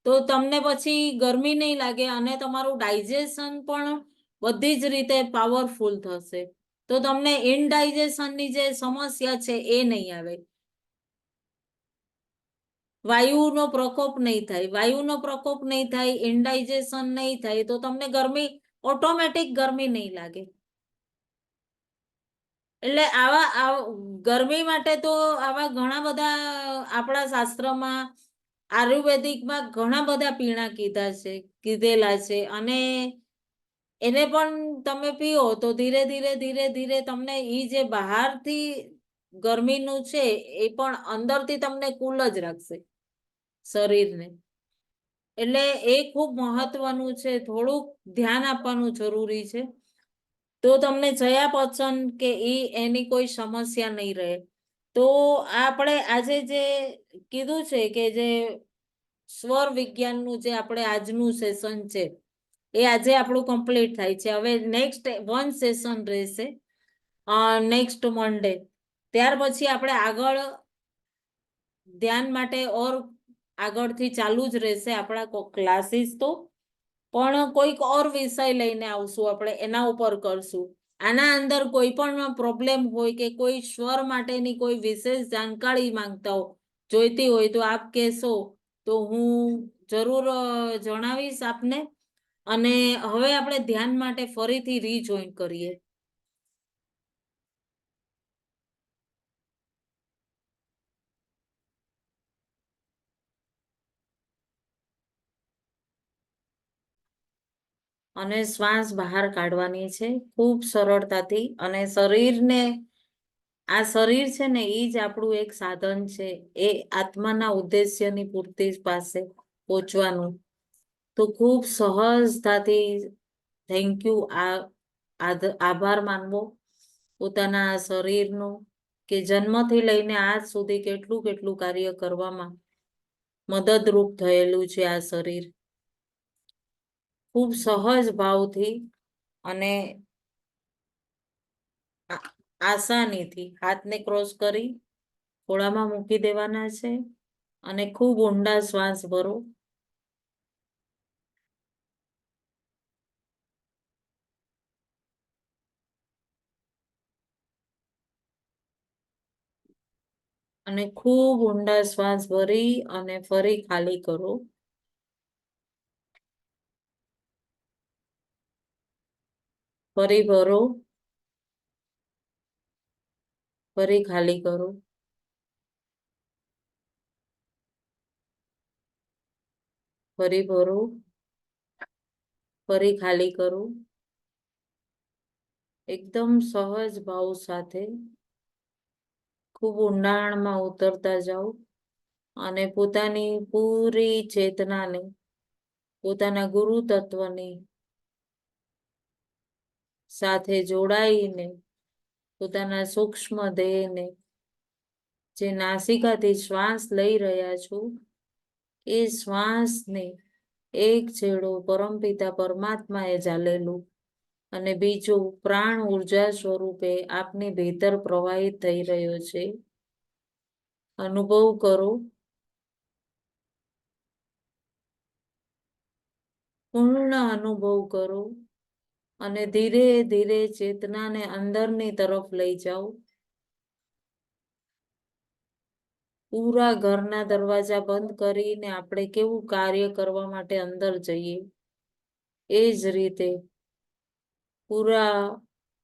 તો તમને પછી ગરમી નહીં લાગે અને તમારું ડાયજેશન પણ બધી જ રીતે પાવરફુલ થશે, તો તમને ઇનડાયજેશનની જે સમસ્યા છે એ નહીં આવે. વાયુનો પ્રકોપ નહીં થાય, ઇનડાયજેશન નહીં થાય તો તમને ગરમી ઓટોમેટિક ગરમી નહીં લાગે. એટલે આવા ગરમી માટે તો આવા ઘણા બધા આપણા શાસ્ત્રમાં, આયુર્વેદિકમાં ઘણા બધા પીણા કીધેલા છે અને એને પણ તમે પીઓ તો ધીરે ધીરે તમને ઈ જે બહારથી ગરમીનું છે એ પણ અંદરથી તમને કુલ જ રાખશે શરીરને. એટલે એ ખૂબ મહત્વનું છે, થોડુંક ધ્યાન આપવાનું જરૂરી છે, તો તમને ચયાપચય કે એની કોઈ સમસ્યા નહીં રહે. તો આપણે આજે જે કીધું છે કે જે સ્વર વિજ્ઞાનનું જે આપણે આજનું સેશન છે એ આજે આપણું કમ્પ્લીટ થાય છે. હવે નેક્સ્ટ 1 સેશન રહેશે નેક્સ્ટ મંડે, ત્યાર પછી આપણે આગળ ધ્યાન માટે ઓર આગળથી ચાલુ જ રહેશે આપણા ક્લાસીસ, તો પણ કોઈક ઓર વિષય લઈને આવશું, આપણે એના ઉપર કરશું. આના અંદર કોઈ પણ પ્રોબ્લેમ હોય કે કોઈ સ્વર માટેની કોઈ વિશેષ જાણકારી માંગતા હો, જોઈતી હોય તો આપ કહેશો તો હું જરૂર જણાવીશ આપને. અને હવે આપણે ધ્યાન માટે ફરીથી રીજોઈન કરીએ. અને શ્વાસ બહાર કાઢવાની છે ખૂબ સરળતાથી, અને શરીરને, આ શરીર છે ને એ જ આપણું એક સાધન છે એ આત્માના ઉદ્દેશ્યની પૂર્તિ પાસે પહોંચવાનું. તો ખૂબ સહજતાથી થેન્ક યુ, આભાર માનવો પોતાના આ શરીરનો કે જન્મથી લઈને આજ સુધી કેટલું કેટલું કાર્ય કરવામાં મદદરૂપ થયેલું છે આ શરીર. ખૂબ સહજ ભાવથી અને આસાનીથી હાથને ક્રોસ કરી ખોળામાં મૂકી દેવાના છે અને ખૂબ ઊંડા શ્વાસ ભરો. અને ખૂબ ઊંડા શ્વાસ ભરી અને ફરી ખાલી કરો. ફરી ભરો, ફરી ખાલી કરો. ફરી ભરો, ફરી ખાલી કરો. એકદમ સહજ ભાવ સાથે ખૂબ ઊંડાણમાં ઉતરતા જાઓ અને પોતાની પૂરી ચેતનાને, પોતાના ગુરુ તત્વની સાથે જોડાઈને પોતાના સૂક્ષ્મ દેહને, જે નાસિકાથી શ્વાસ લઈ રહ્યા છો, એ શ્વાસને એક છેડો પરમપિતા પરમાત્માએ ઝાલેલું અને બીજું પ્રાણ ઉર્જા સ્વરૂપે આપની ભીતર પ્રવાહિત થઈ રહ્યો છે. અનુભવ કરો. પૂર્ણ અનુભવ કરો અને ધીરે ધીરે ચેતનાને અંદરની તરફ લઈ જાઓ. પૂરા ઘરના દરવાજા બંધ કરીને આપણે કેવું કાર્ય કરવા માટે અંદર જઈએ, એ જ રીતે પૂરા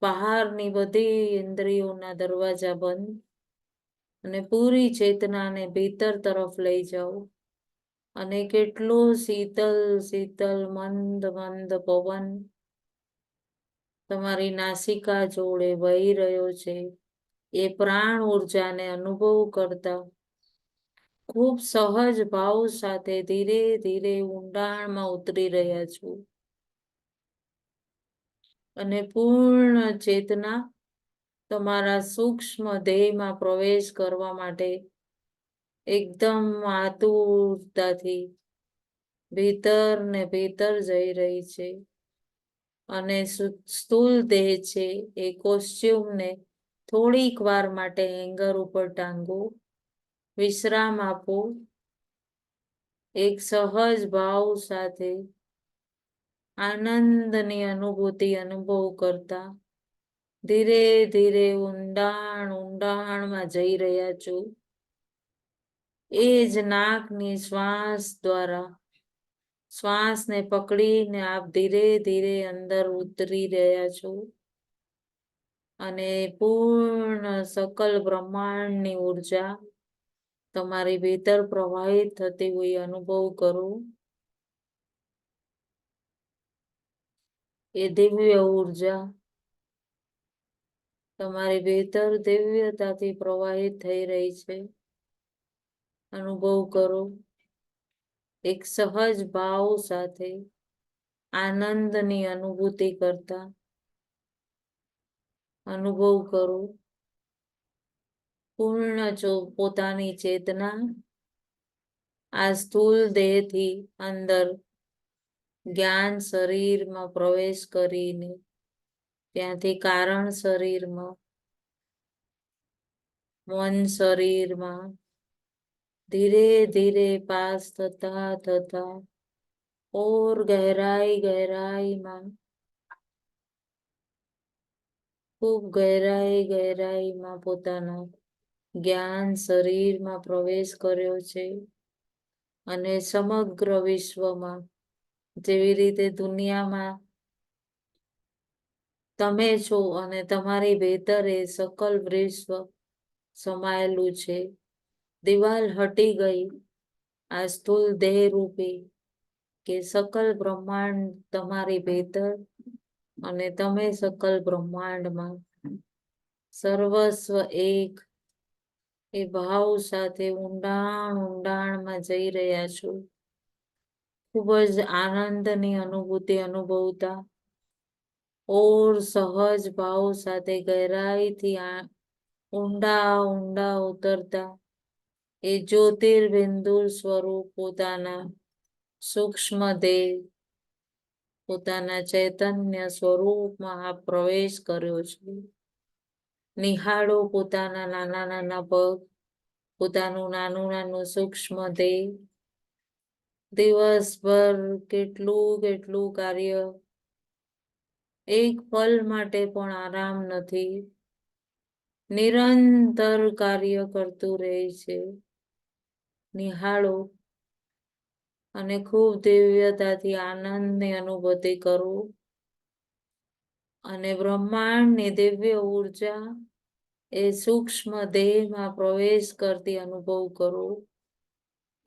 બહારની બધી ઇન્દ્રિયોના દરવાજા બંધ અને પૂરી ચેતનાને ભીતર તરફ લઈ જાઓ અને કેટલો શીતલ શીતલ મંદ મંદ પવન તમારી નાસિકા જોડે વહી રહ્યો છે, એ પ્રાણ ઉર્જાને અનુભવ કરતા ખૂબ સહજ ભાવ સાથે ધીરે ધીરે ઊંડાણમાં ઉતરી રહ્યા છો અને પૂર્ણ ચેતના તમારા સૂક્ષ્મ દેહમાં પ્રવેશ કરવા માટે એકદમ આતુરતાથી ભીતર ને ભીતર જઈ રહી છે અને સ્થૂળ દેહ છે એ કોસ્ચ્યુમને થોડીક વાર માટે હેંગર ઉપર ટાંગો, વિશ્રામ આપો. એક સહજ ભાવ સાથે આનંદની અનુભૂતિ અનુભવ કરતા ધીરે ધીરે ઊંડાણમાં જઈ રહ્યા છો. એ જ નાકની શ્વાસ દ્વારા શ્વાસને પકડીને આપ ધીરે ધીરે અંદર ઉતરી રહ્યા છો અને પૂર્ણ સકલ બ્રહ્માંડની ઉર્જા તમારી ભીતર પ્રવાહિત થતી હોય અનુભવ કરો. એ દિવ્ય ઉર્જા તમારી ભીતર દિવ્યતાથી પ્રવાહિત થઈ રહી છે. અનુભવ કરો. એક સહજ ભાવ સાથે આનંદની અનુભૂતિ કરતા અનુભવ કરો. પૂર્ણ પોતાની ચેતના આ સ્થૂળ દેહથી અંદર જ્ઞાન શરીરમાં પ્રવેશ કરીને ત્યાંથી કારણ શરીરમાં, મન શરીરમાં ધીરે ધીરે પાસ થતા થતા ઓર ગહેરાઈમાં ખૂબ ગહેરાઈમાં પોતાના જ્ઞાન શરીરમાં પ્રવેશ કર્યો છે અને સમગ્ર વિશ્વમાં જેવી રીતે દુનિયામાં તમે છો અને તમારી ભીતરે સકલ વિશ્વ સમાયેલું છે. દિવાલ હટી ગઈ આ સ્થૂળ દેહ રૂપી કે સકલ બ્રહ્માંડ તમારી ભીતર અને તમે સકલ બ્રહ્માંડમાં સર્વસ્વ એક એ ભાવ સાથે ઊંડાણમાં જઈ રહ્યા છો. ખૂબ જ આનંદની અનુભૂતિ અનુભવતા ઓર સહજ ભાવ સાથે ગહેરાઈથી ઊંડા ઉતરતા એ જ્યોતિર્બિંદુ સ્વરૂપ પોતાના સૂક્ષ્મ દેહ, પોતાના ચૈતન્ય સ્વરૂપમાં આ પ્રવેશ કર્યો છે. નિહાળો પોતાના નાના નાના પગ, પોતાનું નાનું સૂક્ષ્મ દેહ. દિવસભર કેટલું કાર્ય, એક પલ માટે પણ આરામ નથી. નિરંતર કાર્ય કરતું રહે છે. નિહાળો અને ખૂબ દિવ્યતાથી આનંદની અનુભૂતિ કરો અને બ્રહ્માંડની દિવ્ય ઉર્જા એ સૂક્ષ્મ દેહમાં પ્રવેશ કરતી અનુભવ કરો.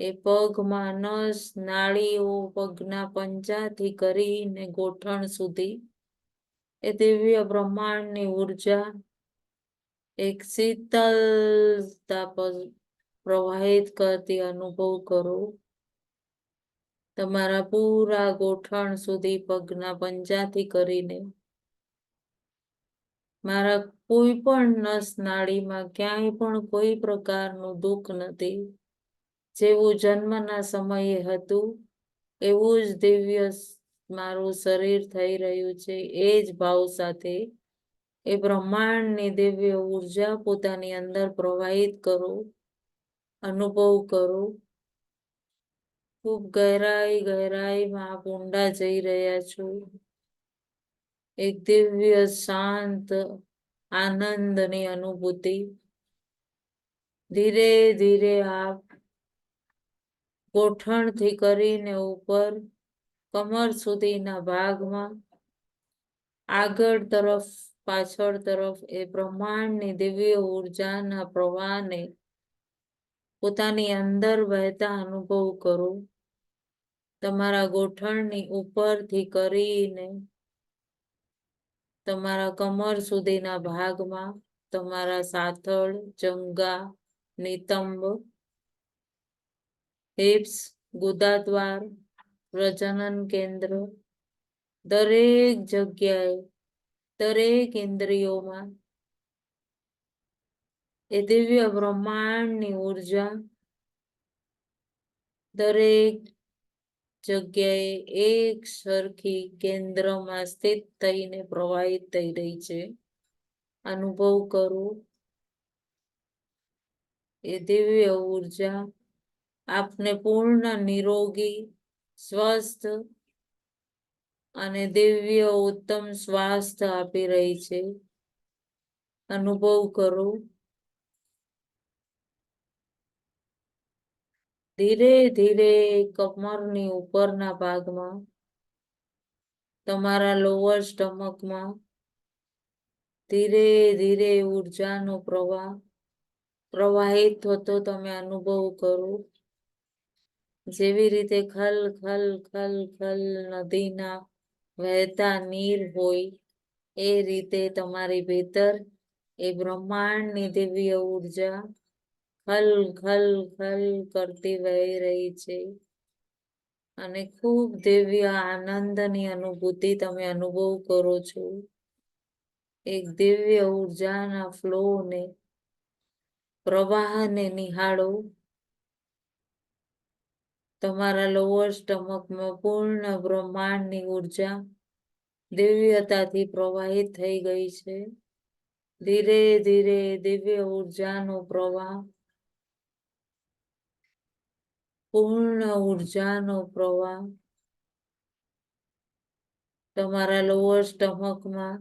એ પગમાં નસ નાળીઓ પગના પંજાથી કરીને ગોઠણ સુધી એ દિવ્ય બ્રહ્માંડની ઉર્જા એક શીતળતા પ્રવાહિત કરતી અનુભવ કરો. તમારા પૂરા ગોઠણ સુધી પગના પંજાથી કરીને મારા કોઈ પણ નસ નાળીમાં ક્યાંય પણ કોઈ પ્રકારનું દુઃખ નથી. જેવું જન્મના સમયે હતું એવું જ દિવ્ય મારું શરીર થઈ રહ્યું છે. એ જ ભાવ સાથે એ બ્રહ્માંડની દિવ્ય ઉર્જા પોતાની અંદર પ્રવાહિત કરો, અનુભવ કરો. ખૂબ ગહેરાઈમાં આપ ઊંડા જઈ રહ્યા છો. એક દિવ્ય શાંત આનંદની અનુભૂતિ. ધીરે ધીરે આપ ગોઠણથી કરીને ઉપર કમર સુધીના ભાગમાં આગળ તરફ પાછળ તરફ એ બ્રહ્માંડની દિવ્ય ઉર્જાના પ્રવાહને પોતાની અંદર વહેતા અનુભવ કરો. તમારા ગોઠણની ઉપરથી કરીને તમારા કમર સુધીના ભાગમાં તમારા સાથળ, જંઘા, નિતંબ, હિપ્સ, ગુદાદ્વાર, પ્રજનન કેન્દ્ર, દરેક જગ્યાએ દરેક ઇન્દ્રિયોમાં એ દિવ્ય બ્રહ્માંડની ઉર્જા દરેક જગ્યાએ એક સરખી કેન્દ્રમાં સ્થિત થઈને પ્રવાહિત થઈ રહી છે. અનુભવ કરો. એ દિવ્ય ઉર્જા આપને પૂર્ણ નિરોગી, સ્વસ્થ અને દિવ્ય ઉત્તમ સ્વાસ્થ્ય આપી રહી છે. અનુભવ કરો. ધીરે ધીરે કમરની ઉપરના ભાગમાં તમારા લોઅર સ્ટમકમાં ધીરે ધીરે ઉર્જાનો પ્રવાહ પ્રવાહિત થતો તમે અનુભવ કરો. જેવી રીતે ખલ ખલ ખલ ખલ નદીના વહેતા નીર હોય એ રીતે તમારી ભીતર એ બ્રહ્માંડની દિવ્ય ઉર્જા ખલ ખલ ખલ કરતી વહી રહી છે. અને ખૂબ દિવ્ય આનંદની અનુભૂતિ તમે અનુભવ કરો છો. એક દિવ્ય ઉર્જાના ફ્લોને પ્રવાહને નિહાળો. તમારા લોઅર સ્ટમકમાં પૂર્ણ બ્રહ્માંડની ઉર્જા દિવ્યતાથી પ્રવાહિત થઈ ગઈ છે. ધીરે ધીરે દિવ્ય ઉર્જાનો પ્રવાહ પૂર્ણ ઉર્જાનો પ્રવાહ તમારા લોઅર સ્ટમકમાં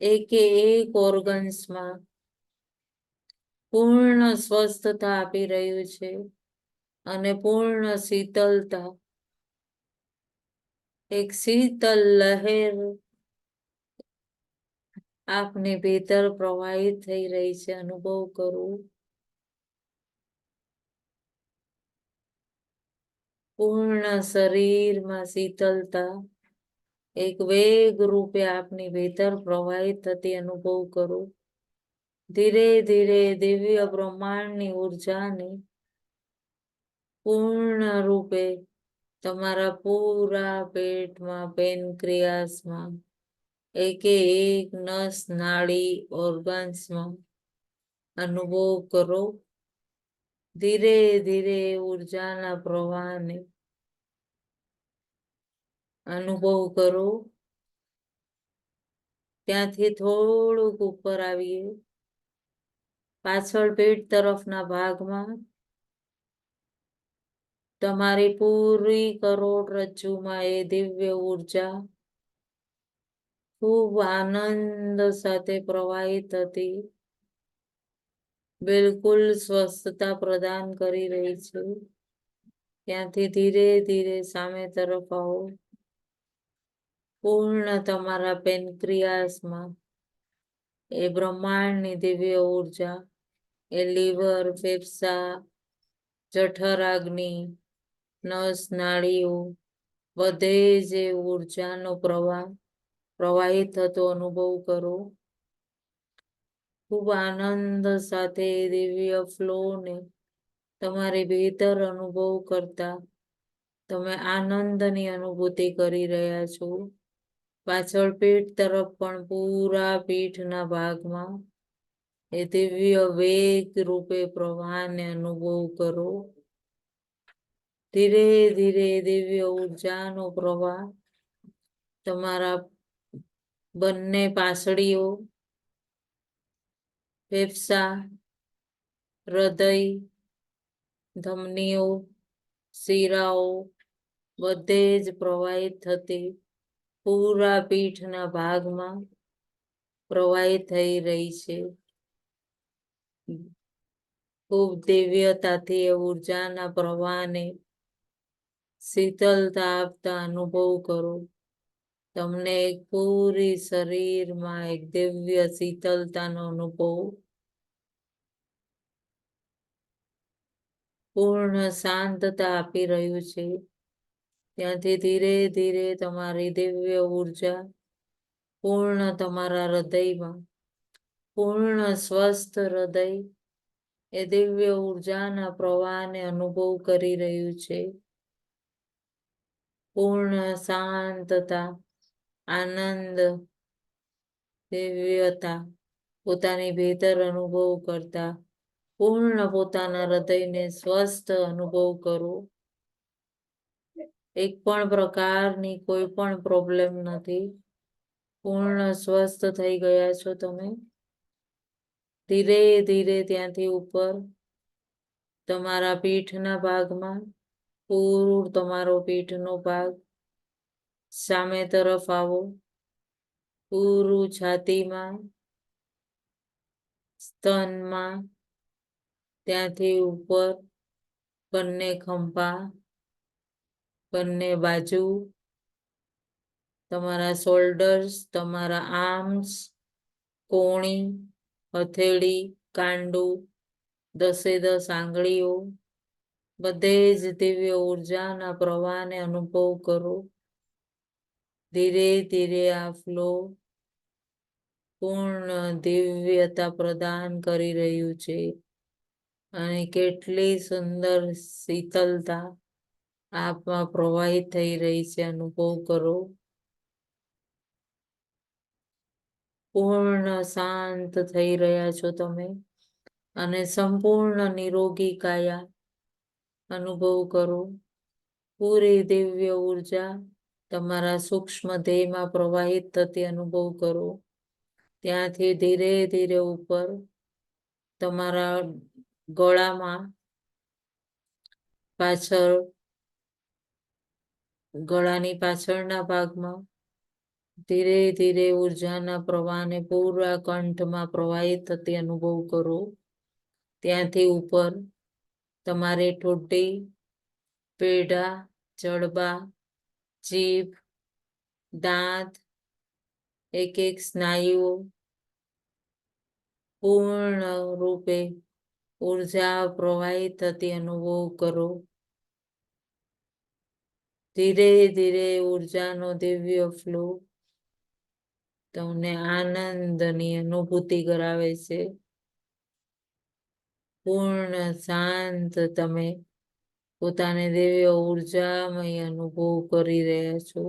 એકે એક ઓર્ગન્સમાં પૂર્ણ સ્વસ્થતા આપી રહ્યું છે અને પૂર્ણ શીતળતા એક શીતલ લહેર આપની ભીતર પ્રવાહિત થઈ રહી છે. અનુભવ કરો. પૂર્ણ શરીરમાં શીતળતા એક વેગ રૂપે આપની ભીતર પ્રવાહિત થતી અનુભવ કરો. ધીરે ધીરે દિવ્ય બ્રહ્માંડની ઉર્જાને પૂર્ણ રૂપે તમારા પૂરા પેટમાં પેનક્રિયાસમાં એકે એક નસ નાડી ઓર્ગન્સમાં અનુભવ કરો. ધીરે ધીરે ઉર્જાના પ્રવાહને અનુભવ કરો. ત્યાંથી થોડુંક ઉપર આવીએ પાછળ પેટ તરફના ભાગમાં તમારી પૂરી કરોડરજ્જુમાં એ દિવ્ય ઉર્જા ખૂબ આનંદ સાથે પ્રવાહિત હતી. બિલકુલ સ્વસ્થતા પ્રદાન કરી રહી છે. ત્યાંથી ધીરે ધીરે સામે તરફ આવો. પૂર્ણ તમારા પેનક્રિયાસમાં એ બ્રહ્માંડની દિવ્ય ઉર્જા, એ લીવર, ફેફસા, જઠરાગ્નિ, નસ નાડીઓ, બધે જ એ ઉર્જાનો પ્રવાહ પ્રવાહિત થતો અનુભવ કરો. ખૂબ આનંદ સાથે દિવ્ય ફ્લોને તમારી ભીતર અનુભવ કરતા તમે આનંદની અનુભૂતિ કરી રહ્યા છો. પાછળ પીઠ તરફ પણ પૂરા પીઠના ભાગમાં એ દિવ્ય વેગ રૂપે પ્રવાહને અનુભવ કરો. ધીરે ધીરે દિવ્ય ઉર્જાનો પ્રવાહ તમારા બંને પાસળીઓ, ફેફસા, હૃદય, ધમનીઓ, શિરાઓ બધે જ પ્રવાહિત થતી પૂરા પીઠના ભાગમાં પ્રવાહિત થઈ રહી છે. ખૂબ દિવ્યતાથી એ ઉર્જાના પ્રવાહને શીતલતા આપતા અનુભવ કરો. તમને એક પૂરી શરીરમાં એક દિવ્ય શીતલતાનો અનુભવ, પૂર્ણ શાંતતા આપી રહ્યું છે. ત્યાંથી ધીરે ધીરે તમારી દિવ્ય ઉર્જા પૂર્ણ તમારા હૃદયમાં, પૂર્ણ સ્વસ્થ હૃદય એ દિવ્ય ઉર્જાના પ્રવાહને અનુભવ કરી રહ્યું છે. પૂર્ણ શાંતતા, આનંદ, દિવ્યતા પોતાની ભીતર અનુભવ કરતા પૂર્ણ પોતાના હૃદયને સ્વસ્થ અનુભવ કરો. એક પણ પ્રકારની કોઈ પણ પ્રોબ્લેમ નથી. પૂર્ણ સ્વસ્થ થઈ ગયા છો તમે. ધીરે ધીરે ત્યાંથી ઉપર તમારા પીઠના ભાગમાં પૂરું તમારો પીઠનો ભાગ સામે તરફ આવો. પૂરું છાતીમાં, સ્તનમાં, ત્યાંથી ઉપર બંને ખંભા, બંને બાજુ, તમારા શોલ્ડર્સ, તમારા આર્મ્સ, કોણી, હથેળી, કાંડું, 10 આંગળીઓ બધે જ દિવ્ય ઉર્જાના પ્રવાહને અનુભવ કરો. ધીરે ધીરે આ ફ્લો પૂર્ણ દિવ્યતા પ્રદાન કરી રહ્યું છે અને કેટલી સુંદર શીતલતા આપમાં પ્રવાહિત થઈ રહી છે અનુભવ કરો. પૂર્ણ શાંત થઈ રહ્યા છો તમે અને સંપૂર્ણ નિરોગી કાયા અનુભવ કરો. પૂરી દિવ્ય ઉર્જા તમારા સૂક્ષ્મ દેહમાં પ્રવાહિત થતી અનુભવ કરો. ત્યાંથી ધીરે ધીરે ઉપર તમારા ગળામાં, પાછળ ગળાની પાછળના ભાગમાં ધીરે ધીરે ઉર્જાના પ્રવાહને પૂરા કંઠમાં પ્રવાહિત થતી અનુભવ કરો. ત્યાંથી ઉપર તમારી ઠોડી, પેઢા, જડબા, જીભ, દાંત, એક એક સ્નાયુઓ પૂર્ણ રૂપે ઉર્જા પ્રવાહિત થતી અનુભવ કરો. ધીરે ધીરે ઉર્જાનો દિવ્ય ફ્લો તમને આનંદની અનુભૂતિ કરાવે છે. પૂર્ણ શાંત તમે પોતાને દિવ્ય ઉર્જામય અનુભવ કરી રહ્યા છો.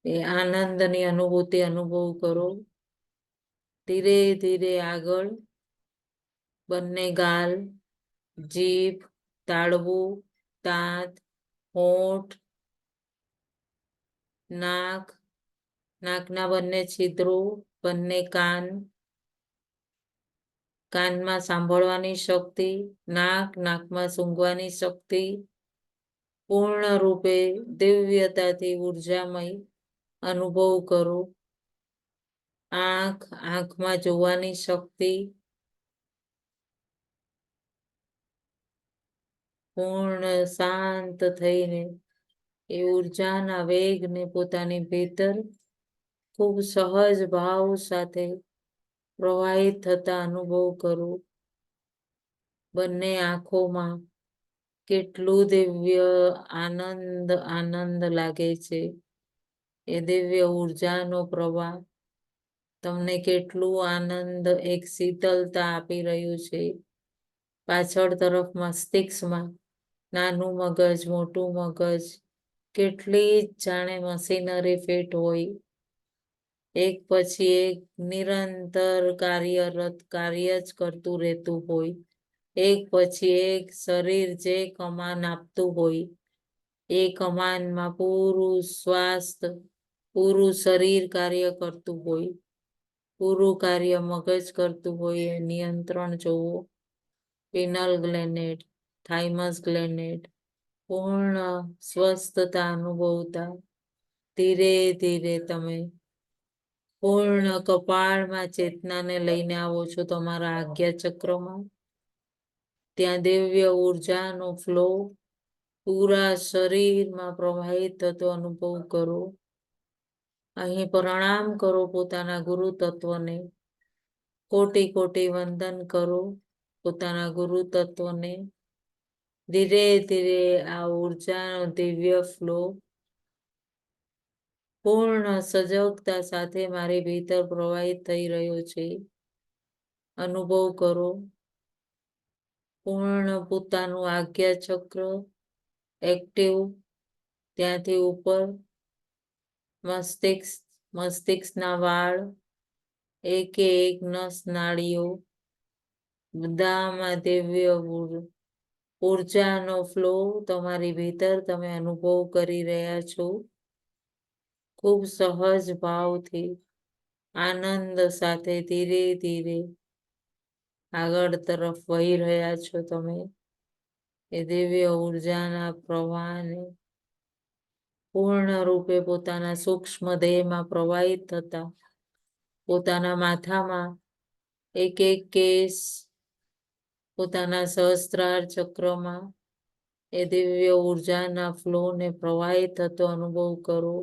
એ આનંદની અનુભૂતિ અનુભવ કરો. ધીરે ધીરે આગળ બંને ગાલ, જીભ, તાળવું, દાંત, હોઠ, નાક, નાકના બંને છિદ્રો, બંને કાન, કાનમાં સાંભળવાની શક્તિ, નાકમાં સૂંઘવાની શક્તિ પૂર્ણ રૂપે દિવ્યતાથી ઉર્જામય અનુભવ કરો. આંખમાં જોવાની શક્તિ, પૂર્ણ શાંત થઈને એ ઉર્જાના વેગને પોતાની ભીતર ખૂબ સહજ ભાવ સાથે પ્રવાહિત થતા અનુભવ કરો. બંને આંખોમાં કેટલું દિવ્ય આનંદ આનંદ લાગે છે. એ દિવ્ય ઉર્જાનો પ્રવાહ તમને કેટલું આનંદ એક શીતલતા આપી રહ્યું છે. પાછળ તરફ મસ્તિષ્કમાં નાનું મગજ મોટું મગજ કેટલી જ જાણે મશીનરી ફિટ હોય, એક પછી એક નિરંતર કાર્ય જ કરતું રહેતું હોય, એક પછી એક શરીર જે કમાન આપતું હોય એ કમાનમાં પૂરું સ્વાસ્થ્ય પૂરું શરીર કાર્ય કરતું હોય, પૂરું કાર્ય મગજ કરતું હોય. એ નિયંત્રણ જોવો. પિનલ ગ્લેનેડ, થાઇમસ ગ્લેનેડ પૂર્ણ સ્વસ્થતા અનુભવતા ધીરે ધીરે તમે પૂર્ણ કપાળમાં ચેતનાને લઈને આવો છો તમારા આજ્ઞા ચક્રમાં. ત્યાં દિવ્ય ઉર્જાનો ફ્લો પૂરા શરીરમાં પ્રવાહિત થતો અનુભવ કરો. અહીં પ્રણામ કરો પોતાના ગુરુ તત્વને. કોટી કોટી વંદન કરો પોતાના ગુરુ તત્વને. ધીરે ધીરે આ ઉર્જાનો દિવ્ય ફ્લો પૂર્ણ સજગતા સાથે મારી ભીતર પ્રવાહિત થઈ રહ્યો છે. અનુભવ કરો. પૂર્ણ પોતાનું આજ્ઞા ચક્ર એક્ટિવ, ત્યાંથી ઉપર મસ્તિષ્કના વાળ, એકે એક નસ નાડીઓ બધામાં દિવ્ય ઉર્જાનો ફ્લો તમારી ભીતર તમે અનુભવ કરી રહ્યા છો. ખૂબ સહજ ભાવથી આનંદ સાથે ધીરે ધીરે આગળ તરફ વહી રહ્યા છો તમે. એ દિવ્ય ઉર્જાના પ્રવાહને પૂર્ણ રૂપે પોતાના સૂક્ષ્મ દેહમાં પ્રવાહિત થતા પોતાના માથામાં એક એક કેસ, પોતાના સહસ્ત્રાર ચક્રમાં એ દિવ્ય ઉર્જાના ફ્લોને પ્રવાહિત થતો અનુભવ કરો.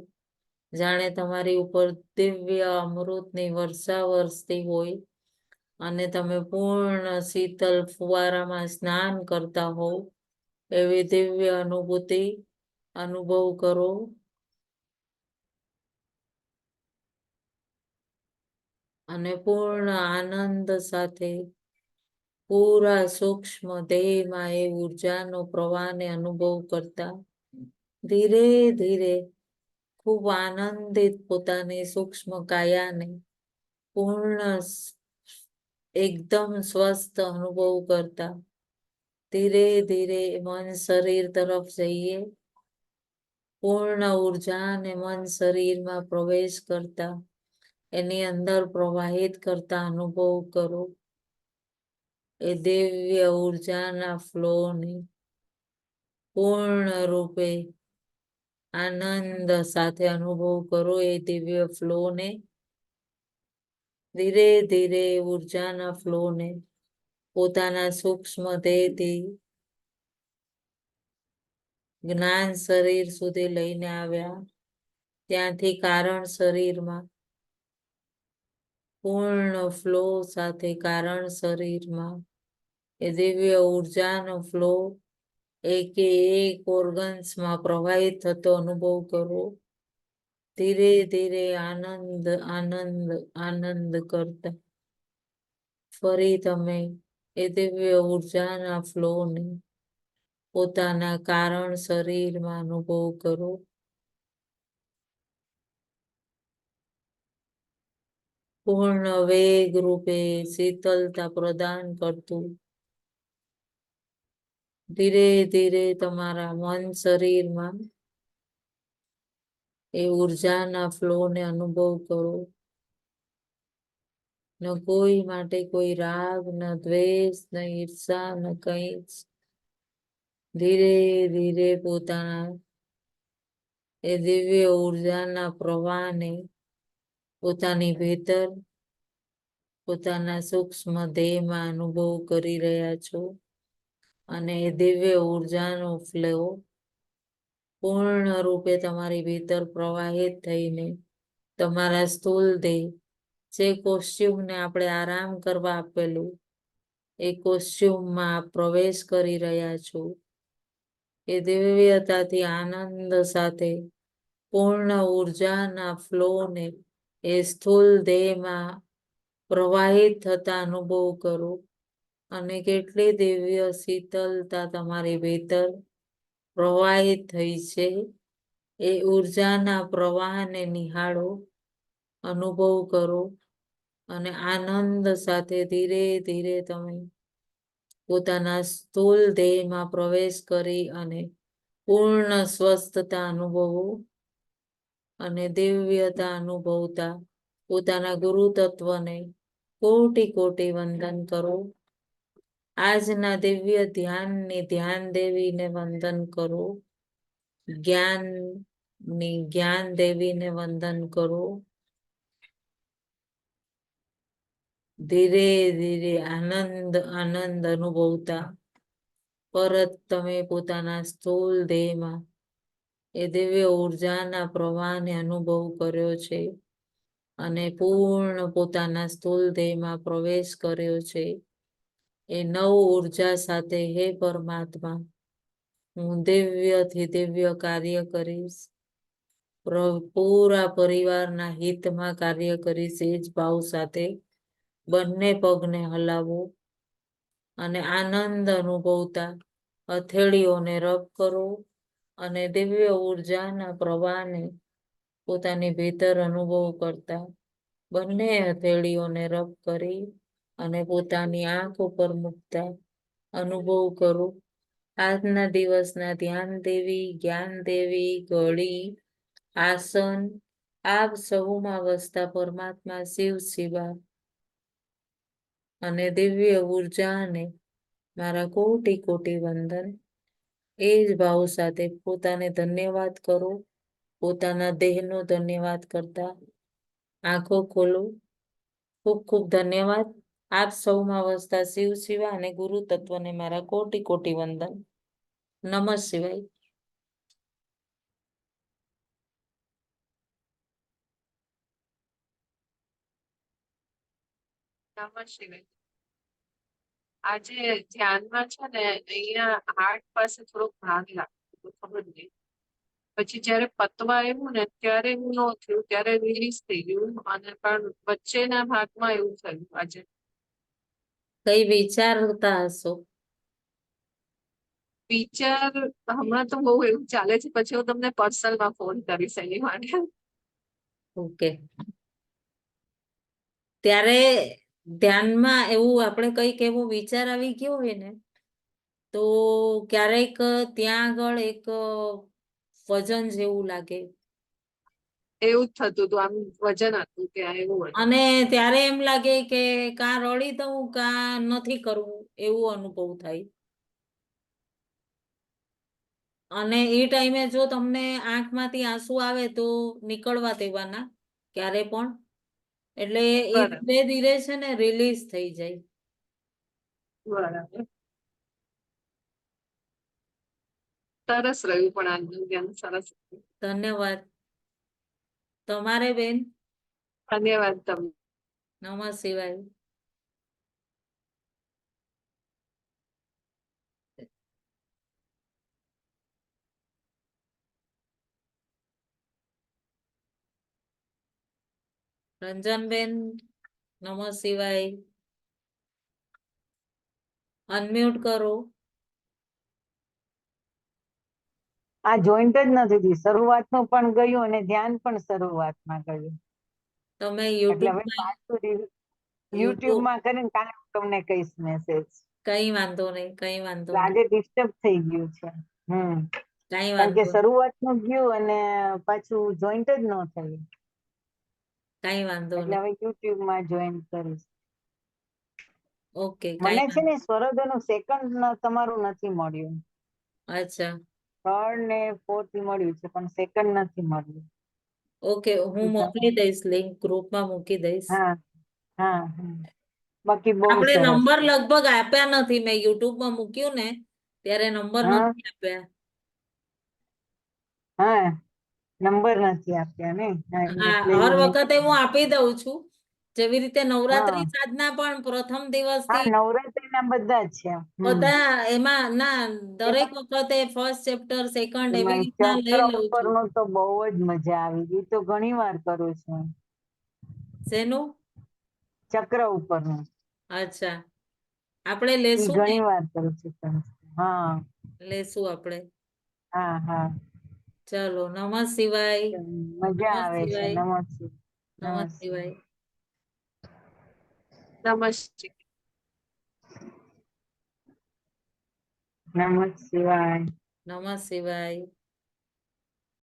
જાણે તમારી ઉપર દિવ્ય અમૃતની વર્ષા વરસતી હોય અને તમે પૂર્ણ શીતલ ફુવારામાં સ્નાન કરતા હોવ એવી દિવ્ય અનુભૂતિ અનુભવ કરો. અને પૂર્ણ આનંદ સાથે પૂરા સૂક્ષ્મ દેહમાં એ ઉર્જાનો પ્રવાહને અનુભવ કરતા ધીરે ધીરે ખૂબ આનંદિત પોતાની સૂક્ષ્મ કાયાને પૂર્ણ એકદમ સ્વસ્થ અનુભવ કરતા ધીરે ધીરે મન શરીર તરફ જઈએ. પૂર્ણ ઉર્જા અને મન શરીરમાં પ્રવેશ કરતા એની અંદર પ્રવાહિત કરતા અનુભવ કરો. એ દિવ્ય ઉર્જાના ફ્લોને પૂર્ણ રૂપે આનંદ સાથે અનુભવ કરો. એ દિવ્ય ફ્લોને ધીરે ધીરે ઉર્જાના ફ્લોને પોતાના સૂક્ષ્મ દેહથી જ્ઞાન શરીર સુધી લઈને આવ્યા. ત્યાંથી કારણ શરીરમાં પૂર્ણ ફ્લો સાથે કારણ શરીરમાં એ દિવ્ય ઉર્જાનો ફ્લો એકે એક ઓર્ગન્સમાં પ્રવાહિત થતો અનુભવ કરો. ધીરે ધીરે આનંદ આનંદ આનંદ કરતા ફરી તમે એ દિવ્ય ઉર્જાના ફ્લોને પોતાના કારણ શરીરમાં અનુભવ કરો. પૂર્ણ વેગ રૂપે શીતલતા પ્રદાન કરતું ધીરે ધીરે તમારા મન શરીરમાં એ ઉર્જાના ફ્લોને અનુભવ કરો. ન કોઈ માટે કોઈ રાગ, ન દ્વેષ, ન ઈર્ષા, ન કંઈ જ. ધીરે ધીરે પોતાના એ દિવ્ય ઉર્જાના પ્રવાહને પોતાની ભીતર પોતાના સૂક્ષ્મ દેહમાં અનુભવ કરી રહ્યા છો. અને એ દિવ્ય ઉર્જાનો ફ્લો પૂર્ણ રૂપે તમારી ભીતર પ્રવાહિત થઈને તમારા સ્થૂળ દેહ, જે કોસ્ટ્યુમને આપણે આરામ કરવા આપેલું, એ કોસ્ટ્યુમમાં પ્રવેશ કરી રહ્યા છો. એ દિવ્યતાથી આનંદ સાથે પૂર્ણ ઉર્જાના ફ્લોને એ સ્થૂળ દેહમાં પ્રવાહિત થતા અનુભવ કરો. અને કેટલી દિવ્ય શીતળતા તમારી ભીતર પ્રવાહિત થઈ છે. એ ઉર્જાના પ્રવાહને નિહાળો, અનુભવ કરો અને આનંદ સાથે ધીરે ધીરે તમે પોતાના સ્થૂળ દેહમાં પ્રવેશ કરી અને પૂર્ણ સ્વસ્થતા અનુભવો અને દિવ્યતા અનુભવતા પોતાના ગુરુ તત્વને કોટી કોટી વંદન કરો. આજના દિવ્ય ધ્યાનની ધ્યાન દેવીને વંદન કરો. જ્ઞાનની જ્ઞાન દેવીને વંદન કરો. ધીરે ધીરે આનંદ આનંદ અનુભવતા પરત તમે પોતાના સ્થૂળ દેહમાં એ દિવ્ય ઉર્જાના પ્રવાહને અનુભવ કર્યો છે અને પૂર્ણ પોતાના સ્થૂળ દેહમાં પ્રવેશ કર્યો છે. એ નવ ઉર્જા સાથે, હે પરમાત્મા, હું દિવ્યથી દિવ્ય કાર્ય કરીશ, પૂરા પરિવારના હિતમાં કાર્ય કરીશ. એ જ ભાવ સાથે બંને પગને હલાવો અને આનંદ અનુભવતા હથેળીઓને રબ કરો અને દિવ્ય ઉર્જાના પ્રવાહને પોતાની ભીતર અનુભવ કરતા બંને હથેળીઓને રબ કરી અને પોતાની આંખ ઉપર મૂકતા અનુભવ કરો. આજના દિવસના ધ્યાન દેવી, જ્ઞાન દેવી, ઘડી, આસન, આપ સૌમાં વસતા પરમાત્મા શિવ શિવા અને દિવ્ય ઉર્જાને મારા કોટી કોટી વંદન. એ જ ભાવ સાથે પોતાને ધન્યવાદ કરો. પોતાના દેહનો ધન્યવાદ કરતા આંખો ખોલો. ખૂબ ખૂબ ધન્યવાદ. આપ સૌમાં વસતા શિવ શિવા અને ગુરુ તત્વને મારા કોટી કોટી વંદન. નમઃ શિવાય. નમઃ શિવાય. આજે ધ્યાનમાં છે ને અહીંયા હાર્ટ પાસે થોડોક ભાગ લાગતો, ખબર નહીં. પછી જયારે પતવા આવ્યું ને ત્યારે એવું ન થયું, ત્યારે રિલીઝ થઈ ગયું. અને પણ વચ્ચેના ભાગમાં એવું થયું આજે. કઈ વિચારતા હશો? વિચાર હમણાં તો બહુ એવું ચાલે છે. પછી હું તમને પર્સનલમાં ફોન કરીશ એની માટે. ઓકે. ત્યારે ધ્યાનમાં એવું આપણે કઈક એવો વિચાર આવી ગયો હોય ને, તો ક્યારેક ત્યાં આગળ એક વજન જેવું લાગે એવું જ થતું હતું. આમ વજન હતું ત્યાં એવું હતું. અને ત્યારે એમ લાગે કે કાં રડી દઉં કાં નથી કરવું, એવું અનુભવ થાય. અને એ ટાઈમે જો તમને આંખમાંથી આંસુ આવે તો નીકળવા દેવાના ક્યારે પણ. એટલે એ બરાબર. ધીરે ધીરે છે ને રિલીઝ થઈ જાય. બરાબર. સરસ રહ્યું પણ આજનું ધ્યાન સરસ રહ્યું. ધન્યવાદ તમારે બેન. ધન્યવાદ તમને. નમઃ શિવાય. રંજનબેન નમઃ શિવાય. અનમ્યુટ કરો. આ જોઈન્ટ જ નથી થયું. શરૂઆતનું પણ ગયું અને ધ્યાન પણ શરૂઆતમાં ગયું. તમે એટલે હવે યુટ્યુબમાં પાછું યુટ્યુબમાં કરીને કાલે હું તમને કહીશ મેસેજ. કઈ વાંધો નહીં, કઈ વાંધો નહીં, આજે ડિસ્ટર્બ થઈ ગયું છે. કઈ કારણ કે વાંધો નહીં, શરૂઆતનું ગયું અને પાછું જોઈન્ટ જ ન થયું. કઈ વાંધો એટલે નહીં. હવે યુટ્યુબમાં જોઈન કરીશ. ઓકે, કઈ મને છે વાંધો. ને સ્વરોદયનું સેકન્ડ તમારું નથી મળ્યું. અચ્છા, થર્ડ ને ફોર્થ મળ્યું છે પણ સેકન્ડ નથી મળ્યું. ઓકે, હું મોકલી દઈશ, લિંક ગ્રુપમાં મૂકી દઈશ. હા હા. બાકી બહુ આપણે સરસ. નંબર લગભગ આપ્યા નથી. મેં યુટ્યુબમાં મૂક્યું ને ત્યારે નંબર હા નથી આપ્યા. હા નંબર નથી આપ્યા ને હા, હા, એટલે હર મેં વખતે હું આપી દઉં છું. જેવી રીતે હા નવરાત્રી સાધના પણ પ્રથમ હા દિવસથી નવરાત્રીના બધા જ છે બધા એમાં ના દરેક વખતે ફર્સ્ટ ચેપ્ટર સેકન્ડ એવી એમાં રીતના ચક્ર લઈ લઉં છું. ઉપરનું તો બહુ જ મજા આવી એ તો ઘણી વાર કરું છું શેનું? ચક્ર ઉપરનું અચ્છા, આપણે એ લેશું ને, ઘણી વાર કરું છું હા લેશું આપણે. હા હા ચલો, નમઃ શિવાય. મજા નમઃ આવે છે શિવાય. નમસ્તે નમઃ નમસ્તે શિવાય. નમસ્તે. નમઃ શિવાય નમઃ શિવાય.